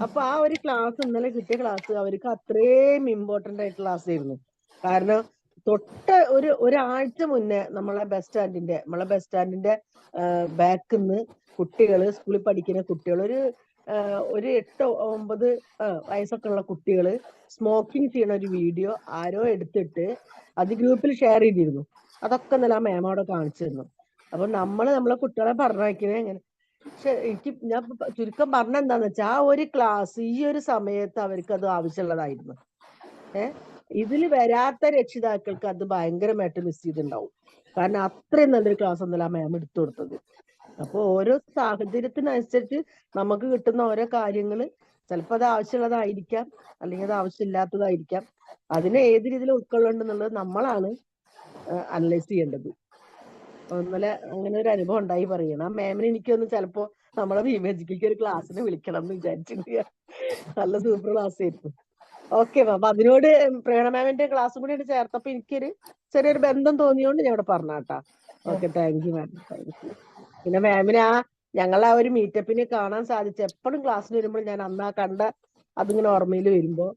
അപ്പൊ ആ ഒരു ക്ലാസ്, ഇന്നലെ കിട്ടിയ ക്ലാസ് അവർക്ക് അത്രയും ഇമ്പോർട്ടന്റ് ആയിട്ടുള്ള ക്ലാസ് ആയിരുന്നു. കാരണം ഒരാഴ്ച മുന്നേ നമ്മളെ ബസ് സ്റ്റാൻഡിന്റെ ബാക്കിന്ന് കുട്ടികള്, സ്കൂളിൽ പഠിക്കുന്ന കുട്ടികൾ, ഒരു 8-9 വയസ്സൊക്കെ ഉള്ള കുട്ടികള് സ്മോക്കിംഗ് ചെയ്യണ ഒരു വീഡിയോ ആരോ എടുത്തിട്ട് അത് ഗ്രൂപ്പിൽ ഷെയർ ചെയ്തിരുന്നു. അതൊക്കെ ഇന്നലെ ആ മാം അവിടെ കാണിച്ചു തന്നു. അപ്പൊ നമ്മളെ കുട്ടികളെ പറഞ്ഞയക്കണേ എങ്ങനെ. പക്ഷെ ഞാൻ ചുരുക്കം പറഞ്ഞ എന്താന്ന് വെച്ചാൽ ആ ഒരു ക്ലാസ് ഈ ഒരു സമയത്ത് അവർക്ക് അത് ആവശ്യമുള്ളതായിരുന്നു. ഇതിൽ വരാത്ത രക്ഷിതാക്കൾക്ക് അത് ഭയങ്കരമായിട്ട് മിസ് ചെയ്തിട്ടുണ്ടാവും. കാരണം അത്രയും നല്ലൊരു ക്ലാസ് ഒന്നല്ല ആ മാം എടുത്തു കൊടുത്തത്. അപ്പൊ ഓരോ സാഹചര്യത്തിനനുസരിച്ച് നമുക്ക് കിട്ടുന്ന ഓരോ കാര്യങ്ങള് ചിലപ്പോൾ അത് ആവശ്യമുള്ളതായിരിക്കാം, അല്ലെങ്കിൽ അത് ആവശ്യമില്ലാത്തതായിരിക്കാം. അതിനെ ഏത് രീതിയിൽ ഉൾക്കൊള്ളണ്ടെന്നുള്ളത് നമ്മളാണ് അനലൈസ് ചെയ്യേണ്ടത്. ഇന്നലെ അങ്ങനെ ഒരു അനുഭവം ഉണ്ടായി പറയണം. ആ മാമിന് എനിക്കൊന്ന് ചിലപ്പോ നമ്മളെ വിമേജിക്ക് ഒരു ക്ലാസ്സിന് വിളിക്കണം എന്ന് വിചാരിച്ചിട്ടുണ്ട്. നല്ല സൂപ്പർ ക്ലാസ് ആയിരുന്നു. Okay ma'am. അപ്പൊ അതിനോട് പ്രേരണ മാമിന്റെ ക്ലാസ് കൂടി ചേർത്തപ്പോ എനിക്കൊരു ചെറിയൊരു ബന്ധം തോന്നിയോണ്ട് ഞാൻ ഇവിടെ പറഞ്ഞാട്ടാ. Okay, thank you ma'am. പിന്നെ മാമിന് ഞങ്ങളെ ആ ഒരു മീറ്റപ്പിന് കാണാൻ സാധിച്ച, എപ്പോഴും ക്ലാസ്സിന് വരുമ്പോൾ ഞാൻ അന്നാ കണ്ട അതിങ്ങനെ ഓർമ്മയിൽ വരുമ്പോ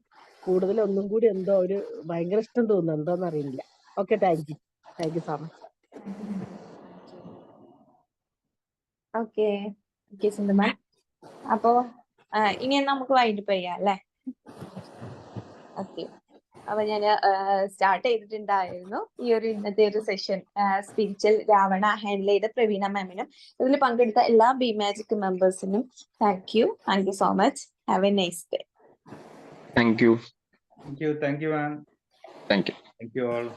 കൂടുതൽ ഒന്നും കൂടി എന്തോ ഒരു ഭയങ്കര ഇഷ്ടം തോന്നുന്നു, എന്തോന്ന് അറിയില്ല. Okay, thank you so much. Okay Sindhu ma'am. അപ്പോ ഇനി നമുക്ക് വൈൻഡപ്പ് ചെയ്യാം അല്ലേ? ഓക്കെ. അപ്പൊ ഞാൻ സ്റ്റാർട്ട് ചെയ്തിട്ടുണ്ടായിരുന്നു ഈ ഒരു ഇന്നത്തെ ഒരു സെഷൻ. സ്പിരിച്വൽ രാവണ ഹാൻഡിൽ ചെയ്ത പ്രവീണ മാമിനും ഇതിൽ പങ്കെടുത്ത എല്ലാ ബി മാജിക് മെമ്പേഴ്സിനും thank you so much. Have a nice day. Thank you ma'am. Thank you Thank you all.